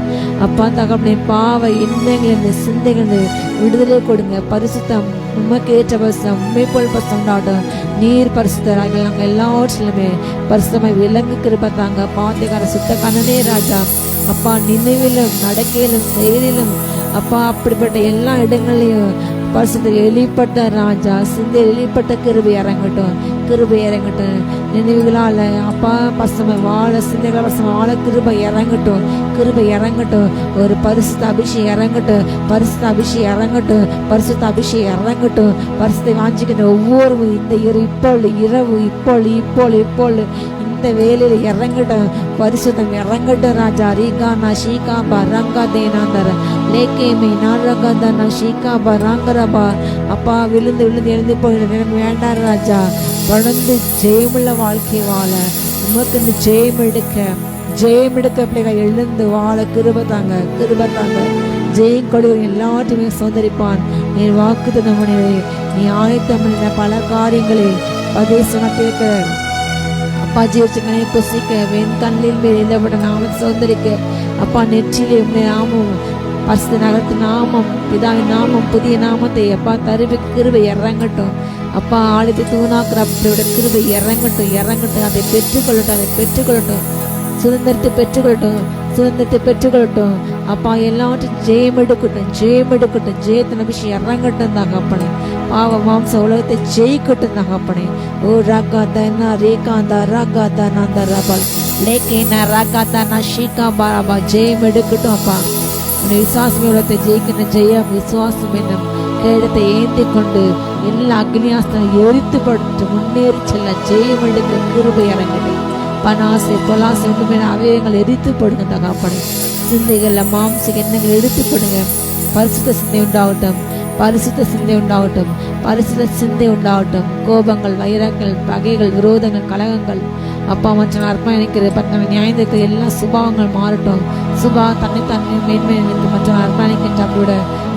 அப்பா தகப்பனை பாவ எண்ணங்கள் சிந்தைகள் விடுதலை கொடுங்க. பரிசுத்தம் உண்மைக்கு ஏற்ற பரிசுத்தம் உண்மை போல் பரிசுத்தம் உண்டாட்டும். நீர் பரிசுத்தராக நாங்கள் எல்லாவற்றிலுமே பரிசுத்தமாய் விலங்கு கிருபத்தாங்க. பாத்தைக்கார சுத்த கண்ணனே ராஜா. அப்பா நினைவிலும் நடக்கையிலும் செயலிலும் அப்பா அப்படிப்பட்ட எல்லா இடங்களையும் பரிசுத்த எளிப்பட்ட ராஜா சிந்தை எளிப்பட்ட கிருபை இறங்கட்டும். நினைவுகளால் அப்பா பசுமை வாழ சிந்தைகளை பசுமை வாழ கிருபை இறங்கட்டும். ஒரு பரிசுத்த அபிஷேகம் இறங்கட்டும். பரிசுத்தை வாஞ்சிக்கின்ற ஒவ்வொரு இந்த இரவு இப்பொழுது இந்த வேலையில் இறங்கட்டும். பரிசுத்தம் இறங்கட்டும் ராஜா. ரீகானா ஷீகா பரங்கா தேனாந்தர லேக்கேமி நாரகதனா ஷீகா பராங்கரபா அப்பா விழுந்து எழுந்து போயிடுது வேண்டாம் ராஜா. தொடர்ந்து ஜெயமுள்ள வாழ்க்கை வாழ உமக்கு ஜெயம் எடுக்க பிள்ளைகள் எழுந்து வாழ கிருபை தாங்க. ஜெயம் கொடுக்க எல்லாத்தையுமே சோதரிப்பான். நீ வாக்கு தந்தமனே நீ ஆயத்தம் பல காரியங்களை பதேசனத்திற்கு அப்பா ஜீவச்சங்களை புசிக்க வெண் கண்ணில் மேல் எழுதப்பட்ட நாமத்தை சோதரிக்க அப்பா நெற்றிலே நாமம் பரிசுத்த நகரத்து நாமம் பிதாவின் நாமம் புதிய நாமத்தை அப்பா தருவி கிருபை இறங்கட்டும். அப்பா ஆளுக்கு தூணாக்குற அப்படியோட கிருபை இறங்கட்டும். அதை பெற்றுக்கொள்ளட்டும். சுதந்திரத்தை பெற்றுக்கொள்ளட்டும். அப்பா எல்லாவற்றும் ஜெயம் எடுக்கட்டும். ஜெயத்தின் அபிஷேகம் இறங்கட்டும் தாங்க அப்பனே. பாவ மாம்ச உலகத்தை ஜெயிக்கட்டும் தாங்க அப்பனே. ஓ ராகாதா ரேகாந்தா ராகாதா நந்தா ரபால் லேகேனா ராகாதா ஷீகா பாரபா ஜெயம் எடுக்கட்டும் அப்பா. உன்னை விசுவாசம் உலகத்தை ஜெயிக்கின்ற ஜெயம் விசுவாசம் என்னும் கேடத்தை ஏந்தி கொண்டு எல்லா அக்னியாஸ்தனை எரித்து படுத்து முன்னேறி செல்ல ஜெயம் எடுக்க கிருபை இறங்கட்டும். பனாசை பொலாசை உண்மையான அவயங்கள் எரித்து போடுங்க தகாப்பனை. சிந்தைகள்ல மாம்ச எண்ணங்கள் எடுத்து போடுங்க. பரிசுத்த சிந்தை உண்டாகட்டும். கோபங்கள் வைரங்கள் பகைகள் விரோதங்கள் கலகங்கள் அப்பா மற்ற அர்ப்பணிக்கிறது பற்ற நியாயத்திற்கு எல்லா சுபாவங்கள் மாறட்டும். தன்னை மேன்மை நினைத்து மற்ற அர்ப்பணிக்கின்ற அப்படியோட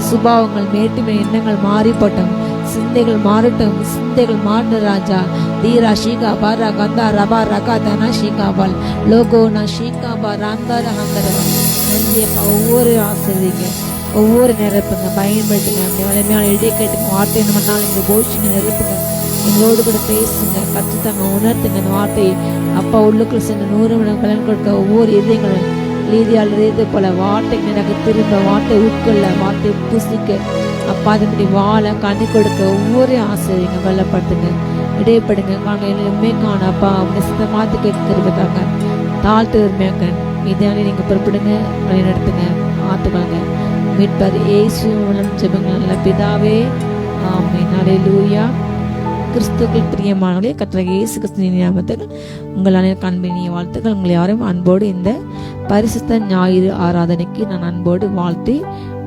சுபாவங்கள் மேட்டுமை எண்ணங்கள் மாறிப்பட்டும். சிந்தைகள் மாறட்டும் ராஜா. தீரா ஷீகா பாரா கந்தா ரபா ரகா தனா ஷீகா பால் லோகோ நா ஷீகா பாரா அந்தார ஹந்தரவா நந்தியப்பா. ஒவ்வொரு ஆசிரியங்க ஒவ்வொரு நிரப்புங்க பயன்படுத்துங்க. அப்படி வலிமையான இடையே கேட்டுங்க. வார்த்தை என்ன பண்ணாலும் எங்கள் போஷிங்க நிரப்புங்க. எங்களோடு கூட பேசுங்க, கற்றுத்தாங்க, உணர்த்துங்க. அந்த வார்த்தையை அப்பா உள்ளுக்குள் சென்று 100 மணி பலன் கொடுக்க ஒவ்வொரு இதயங்களும் நீதியால் இதே போல வார்த்தை எனக்கு திரும்ப வார்த்தை உட்கொள்ள வார்த்தை புசிக்க அப்பா அதன்படி வாழ கண்ணி கொடுக்க ஒவ்வொரு ஆசிரியங்க வெள்ளப்படுத்துங்க. இடையப்படுங்க காண காண அப்பா அவங்க சித்த மாத்து கேட்கறதாங்க தாழ்த்து உரிமையாக்க இதானே நீங்கள் பொறுப்பிடுங்க, வழி நடத்துங்க, ஆத்துக்கோங்க. மீட்பர் இயேசு மூலம் ஜெபங்கள் நல்ல பிதாவே, ஆமென். அல்லேலூயா. கிறிஸ்துவுக்குள் பிரியமானவர்களே, கர்த்தராகிய இயேசு கிறிஸ்துவின் நாமத்தில் உங்கள் அனைவருக்கும் அன்பினிய வாழ்த்துக்கள். உங்களை யாரும் அன்போடு இந்த பரிசுத்த ஞாயிறு ஆராதனைக்கு நான் அன்போடு வாழ்த்தி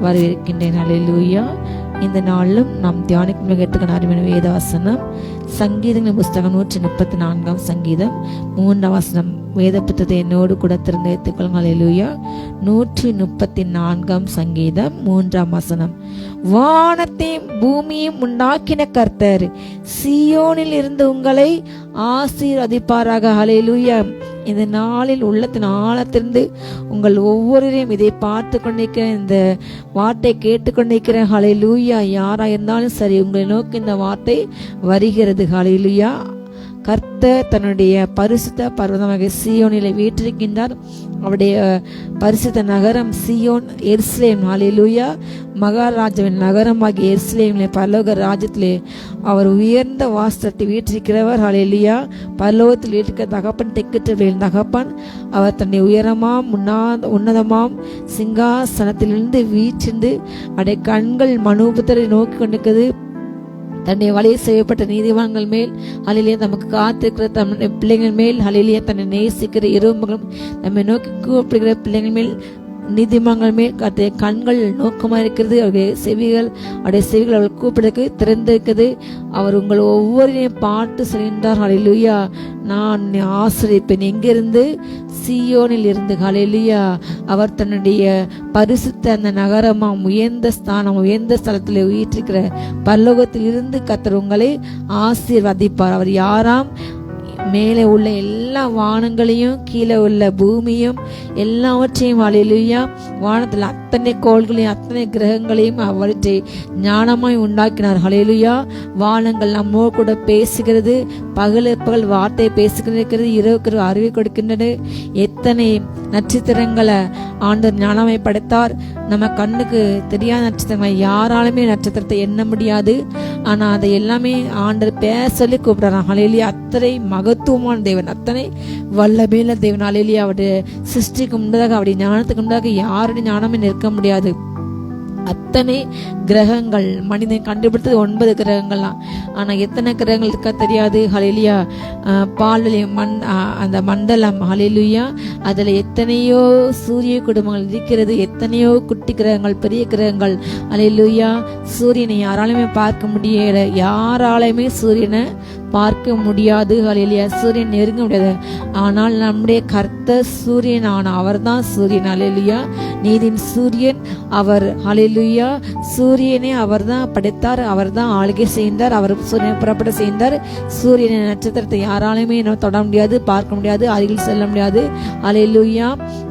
வரவேற்கின்றேன். அல்லேலூயா. இந்த நாளிலும் நாம் தியானிக்கும் எடுத்துக்கான அருமையான வேதவசனம் சங்கீதங்களின் புஸ்தகம் 134 சங்கீதம் 3 வசனம். வேத புத்தகத்தை என்னோடு கூட திறந்து வைத்துக்கொள்ளுங்கள். அல்லேலூயா. 134 சங்கீதம் 3 வசனம். வானத்தையும் பூமியும் உண்டாக்கின கர்த்தர் சீயோனில் இருந்து உங்களை ஆசீர்வதிப்பாராக. அல்லேலூயா. இந்த நாளில் உள்ளத்தின் ஆழத்திலிருந்து உங்கள் ஒவ்வொருவரையும் இதை பார்த்து கொண்டிருக்கிற, இந்த வார்த்தை கேட்டுக்கொண்டிருக்கிற ஹல்லேலூயா யாரா இருந்தாலும் சரி, உங்களை நோக்கி இந்த வார்த்தை வருகிறது. ஹல்லேலூயா. கர்த்தர் தன்னுடைய பரிசுத்த பர்வதமாக சீயோனிலே வீற்றிருக்கின்றார். அவருடைய பரிசுத்த நகரம் சீயோன், எருசலேம். ஹல்லேலூயா. மகாராஜாவின் நகரமாகிய எருசலேமிலே பரலோக ராஜ்யத்திலே அவர் உயர்ந்த வாசத்தை வீற்றிருக்கிறவர். ஹல்லேலூயா. பரலோகத்தில் வீட்டிருக்கிற தகப்பன் தெற்குற்றவர்களின் தகப்பன். அவர் தன்னை உயரமாம் உன்னதமாம் சிங்காசனத்திலிருந்து வீற்றிருந்து அவருடைய கண்கள் மனுபுத்தரை நோக்கி கொண்டிருக்கிறது. தன்னை வழியை செய்யப்பட்ட நீதிவான்கள் மேல், ஹல்லேலூயா, நமக்கு காத்திருக்கிற தன்னுடைய பிள்ளைகள் மேல், ஹல்லேலூயா, தன்னை நேசிக்கிற இரவுமகளும் நம்மை நோக்கி கூப்பிடுகிற பிள்ளைகள் மேல், நீதிமான்கள் மேல் கண்கள் நோக்கமாக இருக்கிறது. அவருடைய செவிகள் அவள் கூப்பிடுக்கு திறந்திருக்குது. அவர் உங்கள் ஒவ்வொருவரையும் பார்த்து சொல்கின்றார். ஹல்லேலூயா. நான் ஆசிரியப்பேன். எங்கிருந்து? சீயோனில் இருந்து. ஹல்லேலூயா. அவர் தன்னுடைய பரிசுத்த அந்த நகரமாம் உயர்ந்த ஸ்தானம், உயர்ந்த ஸ்தலத்தில் வீற்றிருக்கிற பரலோகத்தில் இருந்து கர்த்தர் உங்களை ஆசீர்வதிப்பார். அவர் யாராம்? மேலே உள்ள எல்லா வானங்களையும் கீழே உள்ள பூமியும் எல்லாவற்றையும், ஹல்லேலூயா, வானத்தில் அத்தனை கோள்களையும் அத்தனை கிரகங்களையும் அவற்றை ஞானமாய் உண்டாக்கினார். ஹல்லேலூயா. வானங்கள் நம்மோடு கூட பேசுகிறது. பகல் வார்த்தை பேசுகிறது. இரவுக்கு அறிவை கொடுக்கின்றன. எத்தனை நட்சத்திரங்களை ஆண்டவர் ஞானமாய் படைத்தார். நம்ம கண்ணுக்கு தெரியாத நட்சத்திரங்களை யாராலுமே நட்சத்திரத்தை எண்ண முடியாது. ஆனா அதை எல்லாமே ஆண்டவர் பேச சொல்லி கூப்பிடுறாங்க. ஹல்லேலூயா. அத்தனை மகத்துவமான தேவன், அத்தனை வல்லமையுள்ள தேவன். ஹல்லேலூயா. அவருடைய சிருஷ்டிக்கு முன்னதாக, அவருடைய ஞானத்துக்கு முன்னதாக யாருடைய ஞானமே நிற்க முடியாது. அத்தனை கிரகங்கள் மனிதன் கண்டுபிடித்தது 9 கிரகங்கள்லாம். ஆனா எத்தனை கிரகங்கள் இருக்க தெரியாது. ஹல்லேலூயா. பால்வெளி அந்த மண்டலம், ஹல்லேலூயா, அதுல எத்தனையோ சூரிய குடும்பங்கள் இருக்கிறது. எத்தனையோ குட்டி கிரகங்கள், பெரிய கிரகங்கள். ஹல்லேலூயா. சூரியனை யாராலுமே பார்க்க முடியல. யாராலுமே சூரியனை பார்க்க முடியாது. ஹல்லேலூயா. சூரியன் நெருங்க முடியாது. ஆனால் நம்முடைய கர்த்தர் சூரியன் ஆன அவர் தான் சூரியன். ஹல்லேலூயா. நீதின் சூரியன் அவர். ஹல்லேலூயா. சூரியனை அவர் தான் படைத்தார். அவர் தான் ஆளுகை செய்தார். அவர் சூரியனை புறப்பட செய்தார். சூரியனின் நட்சத்திரத்தை யாராலுமே தொட முடியாது, பார்க்க முடியாது, அருகில் செல்ல முடியாது. ஹல்லேலூயா.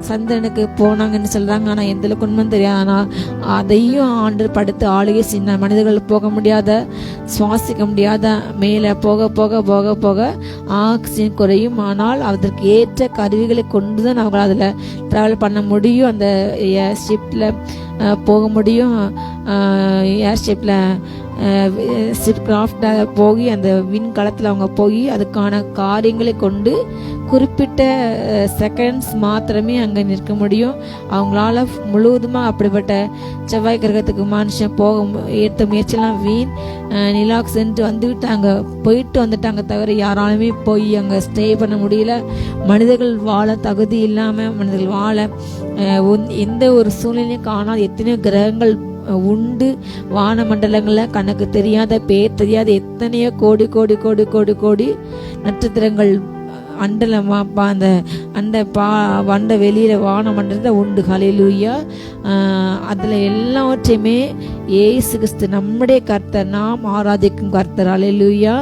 சந்திரனுக்கு போனாங்கன்னு சொல்றாங்க. ஆனா எந்த அளவுக்கு உண்மை தெரியாது. ஆனா அதையும் ஆண்டு படுத்து ஆளுகை செய்தார். மனிதர்கள் போக முடியாத, சுவாசிக்க முடியாத, மேல போக போக போக போக ஆக்சிஜன் குறையும். ஆனால் அதற்கு ஏற்ற கருவிகளை கொண்டுதான் அவங்களால் அதில் டிராவல் பண்ண முடியும். அந்த ஏர்ஷிப்ல போக முடியும். ஏர்ஷிப்ல கிராஃப்ட்ல போய் அந்த விண்கலத்தில் அவங்க போய் அதுக்கான காரியங்களை கொண்டு குறிப்பிட்ட செகண்ட்ஸ் மாத்திரமே அங்கே நிற்க முடியும். அவங்களால முழுவதுமாக அப்படிப்பட்ட செவ்வாய் கிரகத்துக்கு மனுஷன் போக ஏற்ற முயற்சியெல்லாம் வீண். நிலாவுக்கு சென்று போயிட்டு வந்துட்டாங்க தவிர யாராலுமே போய் அங்கே ஸ்டே பண்ண முடியல. மனிதர்கள் வாழ தகுதி இல்லாமல் மனிதர்கள் வாழ எந்த ஒரு சூழ்நிலையும் காணாத எத்தனையோ கிரகங்கள் உண்டு. வான மண்டலங்களில் கணக்கு தெரியாத, பேர் தெரியாத எத்தனையோ கோடி கோடி கோடி கோடி கோடி நட்சத்திரங்கள் வண்ட வெளியில வான மண்டலத்தை உண்டு. ஹல்லேலூயா. அதுல எல்லாவற்றையுமே இயேசு கிறிஸ்து நம்முடைய கர்த்தர், நாம் ஆராதிக்கும் கர்த்தர். ஹல்லேலூயா.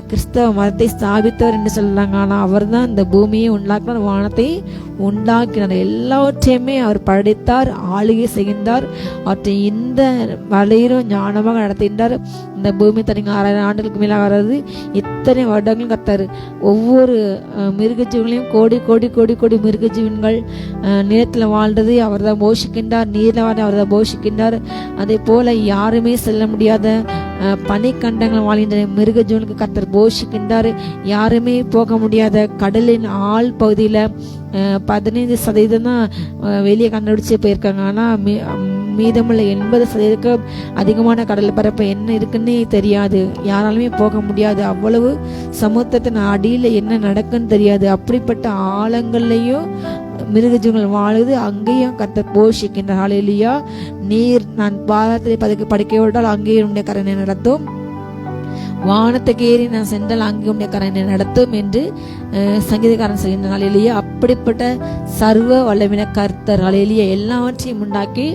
கிறிஸ்தவ மதத்தை ஸ்தாபித்தவர் என்று சொல்றாங்க. ஆனா அவர் தான் இந்த பூமியை உண்டாக்கினார், வானத்தை உண்டாக்கினார். எல்லாவற்றையுமே அவர் படைத்தார், ஆளுகை செய்கின்றார். அவற்றை இந்த வளையிலும் ஞானமாக நடத்துகின்றார். இந்த பூமி தனிங்க 6000 ஆண்டுகளுக்கு மேலாக வர்றது. இத்தனை வருடங்களும் கர்த்தர் ஒவ்வொரு மிருகஜீவங்களையும் கோடி கோடி கோடி கோடி மிருகஜீவன்கள் நிலத்தில் வாழ்றது அவர் தான் போஷிக்கின்றார். நீரில் வாழ் அவர் தான் போஷிக்கின்றார். அதே போல யாருமே செல்ல முடியாத பனிக்கண்டங்கள் வாழ்கின்ற மிருகஜீவனுக்கு கர்த்தர் போஷிக்கின்றார். யாருமே போக முடியாத கடலின் ஆள் பகுதியில் 15% தான் வெளியே கண்டுபிடிச்சு போயிருக்காங்க. ஆனால் மீதமுள்ள 80% அதிகமான கடல் பரப்பு என்ன இருக்குன்னே தெரியாது. யாராலுமே போக முடியாது. அவ்வளவு சமுத்திரத்தின் அடியில் என்ன நடக்குன்னு தெரியாது. அப்படிப்பட்ட ஆழங்கள்லையும் மிருகஜீவங்கள் வாழுது. அங்கேயும் கர்த்தர் போஷிக்கின்றார். ஹல்லேலூயா. நீர் நான் பாதத்தை படுக்க விட்டால் அங்கேயும் உன்னுடைய கருணை நடத்தும், வானத்துக்கு ஏறி நான் சென்றால் அங்கே உடைய கருணை நடத்தும் என்று சங்கீதக்காரன் சொல்கின்ற. ஹல்லேலூயா. அப்படிப்பட்ட சர்வ வல்லமையான கர்த்தர் ஹல்லேலூயா எல்லாவற்றையும் உண்டாக்கி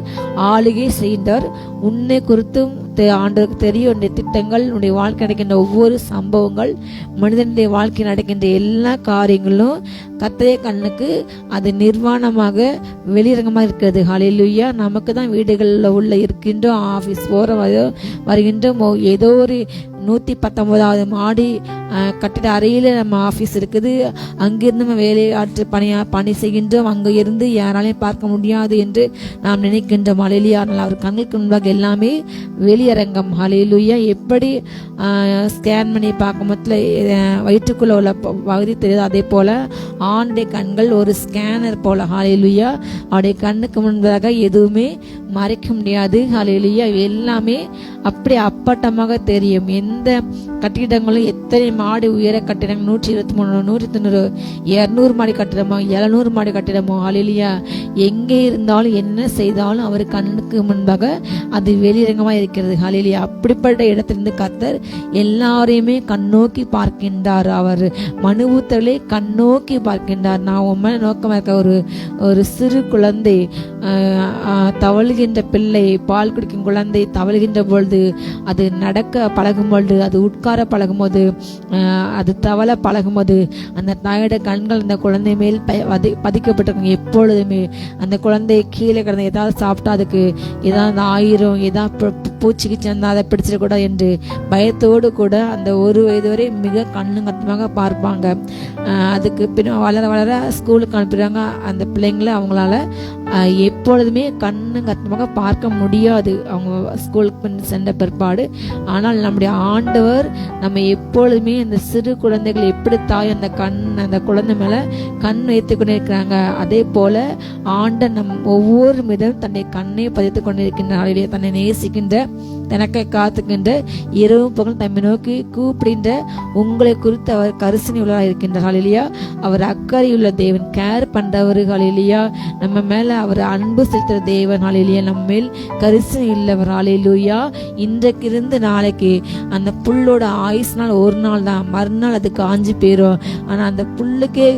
ஆளுகை செய்தார். உன்னை குறித்தும் ஆண்டவருக்கு தெரியும். உன்னுடைய திட்டங்கள், உன்னுடைய வாழ்க்கை நடக்கின்ற ஒவ்வொரு சம்பவங்கள், மனிதனுடைய வாழ்க்கை நடக்கின்ற எல்லா காரியங்களும் கர்த்தருடைய கண்ணுக்கு அது நிர்வாணமாக வெளிரங்கமாக இருக்கிறது. ஹல்லேலூயா. நமக்கு தான் வீடுகளில் உள்ள இருக்கின்றோம், ஆஃபீஸ் போகிற வருகின்றோம், ஏதோ ஒரு 119வது மாடி கட்டிட அறையில் நம்ம ஆஃபீஸ் இருக்குது, அங்கிருந்து நம்ம வேலையாற்று பணி செய்கின்றோம், அங்கே இருந்து யாராலையும் பார்க்க முடியாது என்று நாம் நினைக்கின்றோம். ஹல்லேலூயா. ஆனால் அவர் கண்ணுக்கு முன்பாக எல்லாமே வெளியரங்கம். ஹல்லேலூயா. எப்படி ஸ்கேன் பண்ணி பார்க்கும் போதுல வயிற்றுக்குள்ள உள்ள பகுதி தெரியுது, அதே போல ஆணுடைய கண்கள் ஒரு ஸ்கேனர் போல. ஹல்லேலூயா. அவருடைய கண்ணுக்கு முன்பாக எதுவுமே மறைக்க முடியாது. ஹல்லேலூயா. எல்லாமே அப்படி அப்பட்டமாக தெரியும். எந்த கட்டிடங்களும் எத்தனை மாடி உயர கட்டிடங்கள் 123, 190, 200 மாடி கட்டிடமோ 700 மாடி கட்டிடமோ ஹல்லேலூயா எங்கே இருந்தாலும் என்ன செய்தாலும் அவர் கண்ணுக்கு முன்பாக அது வெளிரங்கமாக இருக்கிறது. ஹல்லேலூயா. அப்படிப்பட்ட இடத்திலிருந்து கர்த்தர் எல்லாரையுமே கண்ணோக்கி பார்க்கின்றார். அவர் மனுபுத்திரர்களை கண்ணோக்கி பார்க்கின்றார். நான் உண்மை நோக்கமாக இருக்க ஒரு சிறு குழந்தை, தவழுகின்ற பிள்ளை, பால் குடிக்கும் குழந்தை தவழுகின்ற பொழுது, அது நடக்க பழகும் பொழுது, அது உட்கார பழகும் போது, அது தவள பழகும் போது அந்த தாயோட கண்கள் அந்த குழந்தை மேல் பதிக்கப்பட்டிருக்கும். எப்பொழுதுமே அந்த குழந்தை கீழே கிடந்த ஏதாவது சாப்பிட்டா அதுக்கு ஏதாவது ஆயிரும், ஏதாவது பூச்சிக்கு சேர்ந்தா அதை பிடிச்சிடக்கூடாது என்று பயத்தோடு கூட அந்த 1 வயது வரை மிக கண்ணும் கத்தமாக பார்ப்பாங்க. அதுக்கு பின்ன வளர வளர ஸ்கூலுக்கு அனுப்பிடுறாங்க. அந்த பிள்ளைங்களை அவங்களால எப்பொழுதுமே கண்ணும் கத்தமாக பார்க்க முடியாது அவங்க ஸ்கூலுக்கு சென்ற பிற்பாடு. ஆனால் நம்முடைய ஆண்டவர் நம்ம எப்பொழுதுமே அந்த சிறு குழந்தைகள் எப்படி தாய் அந்த குழந்தை மேல கண் வைத்து கொண்டிருக்கிறாங்க, அதே போல ஆண்டன் ஒவ்வொரு மீதும் தன்னை கண்ணை பதித்து கொண்டிருக்கின்ற, தன்னை நேசிக்கின்ற, தனக்கை காத்துக்கின்ற, இரவும் பகலும் தம்மை நோக்கி கூப்பிடுகின்ற உங்களை குறித்து அவர் கரிசனை உள்ளவராக இருக்கின்றார். ஹல்லேலூயா. அவர் அக்கறையுள்ள தேவன், கேர் பண்றவர். ஹல்லேலூயா. நம்ம மேல அவர் அன்பு செலுத்துற தேவன். ஹல்லேலூயா. நம்ம மேல் கரிசனை உள்ளவர். ஹல்லேலூயா. இன்றைக்கு இருந்து நாளைக்கு அந்த புல்லோட ஆயுஸ்னால் ஒரு நாள் தான், மறுநாள் அது காஞ்சி போயிடும். ஆனா அந்த புல்லுக்கே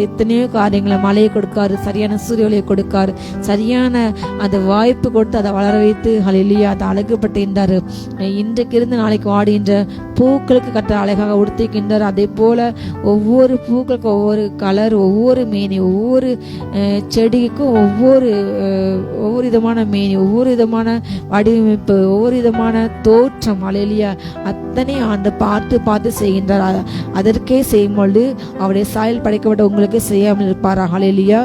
எத்தனையோ காரியங்களை, மழையை கொடுக்காரு, சரியான சூரிய ஒளியை கொடுக்காரு, சரியான அந்த வாய்ப்பு கொடுத்து அதை வளர வைத்து ஹல்லேலூயா அதை அழகுபட்டு இன்றைக்கு இருந்து நாளைக்கு வாடுகின்ற பூக்களுக்கு கட்ட அழகாக உடுத்திக்கின்றார். அதே போல ஒவ்வொரு பூக்களுக்கு ஒவ்வொரு கலர், ஒவ்வொரு மேனி, ஒவ்வொரு செடிக்கும் ஒவ்வொரு விதமான மேனி, ஒவ்வொரு விதமான வடிவமைப்பு, ஒவ்வொரு விதமான தோற்றம். ஹல்லேலூயா. அத்தனை ஆண்டு பார்த்து செய்கின்றார். அதற்கே செய்யும் பொழுது அவருடைய சாயல் படைக்கப்பட்ட உங்களுக்கு செய்யாமல் இருப்பாரா? ஹல்லேலூயா.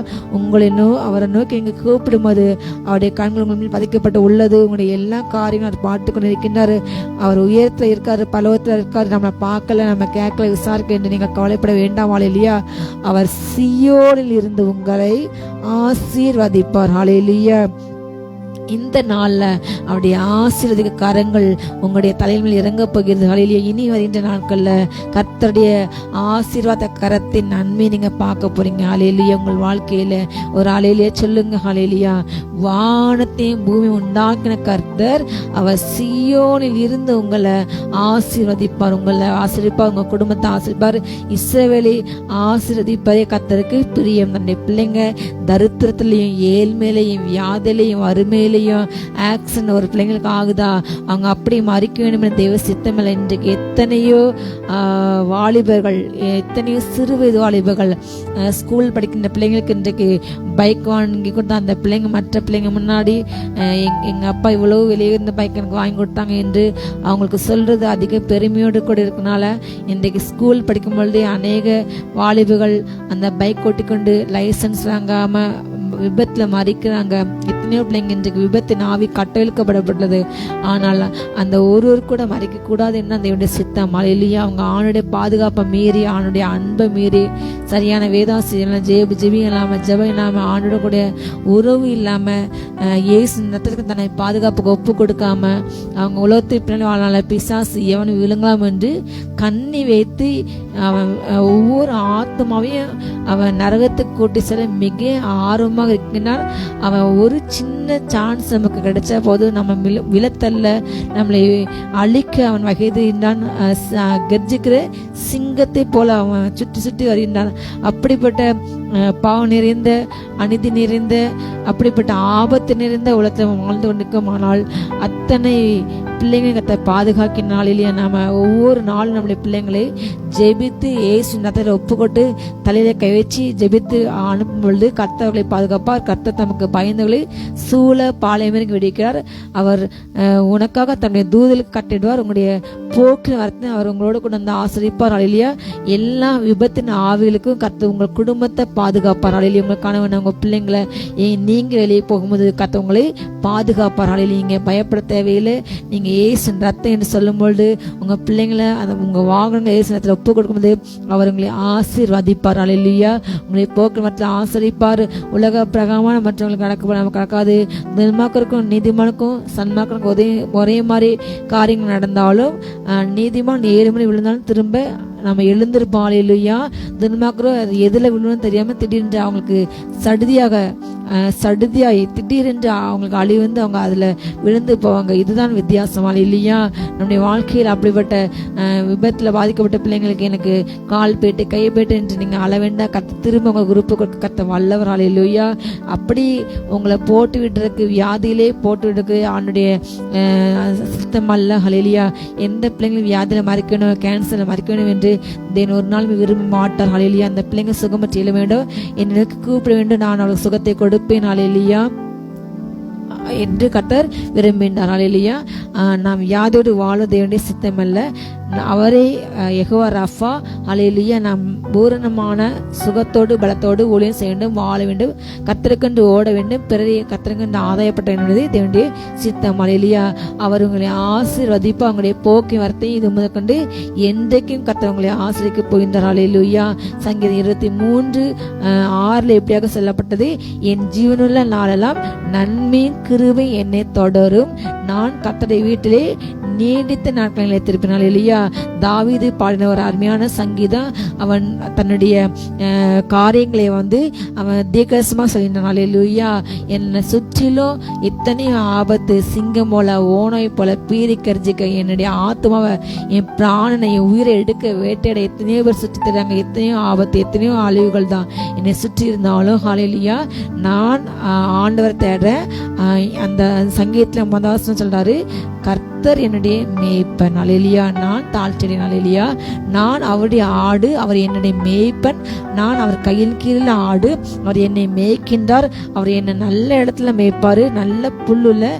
அவரை நோக்கி இங்கு கூப்பிடும்போது அவருடைய கண்கள் உங்கள் மேல் பதிக்கப்பட்டு உள்ளது. உங்களுடைய எல்லா காரியங்களும் அவர் பார்த்து கொண்டு இருக்கின்றாரு. அவர் உயரத்தில் இருக்காரு, பலவத்தில் இருக்காரு. நம்ம பார்க்கல, நம்ம கேட்கல, விசாரிக்க என்று நீங்கள் கவலைப்பட வேண்டாம். ஹல்லேலூயா. அவர் சீயோனில் இருந்து உங்களை ஆசீர்வதிப்பார். ஹல்லேலூயா. இந்த நாள்ல அவருடைய ஆசீர்வதிக்க கரங்கள் உங்களுடைய தலைமையில் இறங்க போகிறது. ஹல்லேலூயா. இனி வருகின்ற நாட்கள்ல கர்த்தருடைய ஆசீர்வாத கரத்தின் நன்மை நீங்க பார்க்க போறீங்க. ஹல்லேலூயா. உங்கள் வாழ்க்கையில ஒரு ஹல்லேலூயா சொல்லுங்க. ஹல்லேலூயா. வானத்தையும் பூமி உண்டாக்கின கர்த்தர் அவர் சீயோனில் இருந்து உங்களை ஆசீர்வதிப்பார். உங்களை ஆசீர்வதிப்பார், உங்க குடும்பத்தை ஆசீர்வதிப்பார். இஸ்ரவேலை ஆசீர்வதிப்பதே கர்த்தருக்கு பிரியம். தன்னுடைய பிள்ளைங்க தரித்திரத்திலையும், ஏழ்மையிலையும், வியாதிலையும், வறுமையிலையும் ஆக்சிடென்ட் ஒரு பிள்ளைங்களுக்கு ஆகுதா, அவங்க அப்படி மறிக்க வேண்டும் என்ற தெய்வ சித்தமில்லை. இன்றைக்கு எத்தனையோ வாலிபர்கள், எத்தனையோ சிறு வயது வாலிபர்கள் ஸ்கூல் படிக்கின்ற பிள்ளைங்களுக்கு இன்றைக்கு பைக் வாங்கி கொடுத்தா அந்த பிள்ளைங்க மற்ற பிள்ளைங்க முன்னாடி எங்க அப்பா இவ்வளவு வெளியே இருந்த பைக் எனக்கு வாங்கி கொடுத்தாங்க என்று அவங்களுக்கு சொல்றது அதிக பெருமையோடு கூட இருக்கனால இன்றைக்கு ஸ்கூல் படிக்கும் பொழுதே அநேக வாலிபர்கள் அந்த பைக் ஓட்டிக்கொண்டு லைசன்ஸ் வாங்காம விபத்துல மறிக்கிறாங்க. எத்தனையோ பிள்ளைங்க இன்றைக்கு விபத்தின் ஆவி கட்டவிழ்க்கப்படப்பட்டது. ஆனால் அந்த ஒருவர் கூட மறைக்க கூடாது என்ன தேவனுடைய சித்தம். அல்லேலூயா. அவங்க ஆணுடைய பாதுகாப்பை மீறி, ஆணுடைய அன்பை மீறி, சரியான வேதாசிரியெல்லாம் ஜெபம் இல்லாம ஆண்டோட கூட உறவு இல்லாம இயேசு ரத்தத்துக்கு தன்னை பாதுகாப்புக்கு ஒப்பு கொடுக்காம அவங்க உலகத்தை பின்னாடி வாழ்நாள பிசாசு எவனும் விழுங்கலாம் என்று கண்ணி வைத்து அவன் ஒவ்வொரு ஆத்மாவையும் அவன் நரகத்துக்கு கூட்டி செல்ல மிக ஆர்வமாக இருக்கின்றான். அவன் ஒரு சின்ன சான்ஸ் நமக்கு கிடைச்சா போதும் நம்ம விழத்தல்ல, நம்மளை அழிக்க அவன் வகைதான் கர்ஜிக்கிற சிங்கத்தை போல அவன் சுற்றி சுற்றி வருகின்றான். அப்படிப்பட்ட பாவம் நிறைந்த, அநீதி நிறைந்த, அப்படிப்பட்ட ஆபத்து நிறைந்த உலகத்தில் வாழ்ந்து கொண்டிருக்கும். ஆனால் அத்தனை பிள்ளைங்க கத்த பாதுகாக்கிற நாளிலேயே நாம ஒவ்வொரு நாளும் நம்முடைய பிள்ளைங்களை ஜெபித்து ஏசு நத்தில் ஒப்புக்கொண்டு தலையில கை வச்சு ஜெபித்து அனுப்பும் பொழுது கர்த்தர்களை பாதுகாப்பார். கர்த்தர் தமக்கு பயந்தவர்களை சூழ பாளையமேற்கு விடுக்கிறார். அவர் உனக்காக தன்னுடைய தூதலுக்கு கட்டிடுவார். உங்களுடைய போக்கு வரத்து அவர் உங்களோட கூட வந்து ஆசிரிப்பார். அழிலியா. எல்லா விபத்தின் ஆவிகளுக்கும் கர்த்தர் உங்கள் குடும்பத்தை பாதுகாப்பார். அழிலியா. உங்கள் கணவன், உங்க பிள்ளைங்களை நீங்க வெளியே போகும்போது கர்த்தர் உங்களை பாதுகாப்பார். அழிலியா. நீங்க பயப்பட தேவையில்லை. நீங்க ஏசு ரத்தம் என்று சொல்லும் பொழுது உங்க பிள்ளைங்களை அந்த உங்க வாகனங்களை ஏசு ரத்தத்தில் ஒப்பு கொடுக்கும்போது அவர் உங்களை ஆசீர்வதிப்பார். அல்லேலூயா. உங்களுடைய போக்குவரத்தில் ஆசிரிப்பார். உலக பிரகாரமான மற்றவங்களுக்கு நடக்காது. துன்மார்க்கருக்கும் நீதிமானுக்கும் சன்மார்க்கருக்கும் ஒரே மாதிரி காரியங்கள் நடந்தாலும் நீதிமான் 7 மணி விழுந்தாலும் திரும்ப நம்ம எழுந்திருப்போம். அல்லேலூயா. துன்மார்க்கரும் அது எதில் விழுன்னு தெரியாம திடீரென்று அவங்களுக்கு சடுதியாய் திடீரென்று அவங்களுக்கு அழிவு வந்து அவங்க அதுல விழுந்து போவாங்க. இதுதான் வித்தியாசம். அல்லேலூயா. நம்முடைய வாழ்க்கையில் அப்படிப்பட்ட விபத்துல பாதிக்கப்பட்ட பிள்ளைங்களுக்கு எனக்கு கால் போயிட்டு கை போயிட்டு என்று நீங்க அள வேண்டாம். திரும்ப உங்க குரூப்பு கத்த வல்லவர். அல்லேலூயா. அப்படி உங்களை போட்டு விடுறதுக்கு, வியாதியிலே போட்டு விடுறதுக்கு அவனுடைய சித்தம் அல்ல. அல்லேலூயா. எந்த பிள்ளைங்களும் வியாதியில மறிக்கணும், கேன்சர்ல மறிக்கணும் என்று ஒரு நாள் விரும்ப மாட்டார். அல்லேலூயா. அந்த பிள்ளைங்க சுகமற்ற இயல வேண்டும், எனக்கு கூப்பிட வேண்டும், நான் அவளுக்கு சுகத்தை கொடுப்பேன். அல்லேலூயா என்று கர்த்தர் விரும்பினார். அல்லேலூயா. நாம் யாதோடு வாழ தேவனுடைய சித்தம் அல்ல, அவரே யெகோவா ராஃபா. அல்லேலூயா. நாம் பூரணமான சுகத்தோடு பலத்தோடு ஊழியம் செய்ய வேண்டும், வாழ வேண்டும், கர்த்தருக்கென்று ஓட வேண்டும், பிறரை கர்த்தருக்கென்று ஆதாயப்பட்ட என்பதே தேவனுடைய சித்தம். அல்லேலூயா. அவர் உங்களை ஆசீர்வதிப்பா. உங்களுடைய போக்கை வரத்தை இது முதற்கொண்டு என்றைக்கும் கர்த்தர் உங்களை ஆசீர்வதிக்க போகின்றார். அல்லேலூயா. சங்கீதம் 23:6 எப்படியாக சொல்லப்பட்டது, என் ஜீவனுள்ள நாளெல்லாம் நன்மையின் கிருபை என்னை தொடரும், நான் கர்த்தருடைய வீட்டிலே நீடித்த நாட்களை நிலைத்திருப்பினாள். இல்லையா. தாவீது பாடின ஒரு அருமையான சங்கீதம். அவன் தன்னுடைய காரியங்களை வந்து அவன் தீர்க்கதரிசனமா சொல்கின்றான். இல்லையா. என்னை சுற்றிலும் எத்தனையோ ஆபத்து, சிங்கம் போல, ஓனாய் போல பீறி கரிஞ்சிக்க என்னுடைய ஆத்மாவை, என் பிராணனை, என் உயிரை எடுக்க வேட்டையிட எத்தனையோ பேர் சுற்றி தராங்க. எத்தனையோ ஆபத்து, எத்தனையோ அழிவுகள் தான் என்னை சுற்றி இருந்தாலும் ஹல்லேலூயா நான் ஆண்டவரை தேடுறேன். அந்த சங்கீதத்துல முதல் சொல்றாரு, கர்த்தர் என்னுடைய மேய்ப்பன். அல்லேலூயா. நான் தாழ்ச்சியடைன். அல்லேலூயா. நான் அவருடைய ஆடு, அவர் என்னுடைய மேய்ப்பன், நான் அவர் கையில் கீழே ஆடு, அவர் என்னை மேய்க்கின்றார், அவர் என்னை நல்ல இடத்துல மேய்ப்பாரு, நல்ல புல்லுள்ள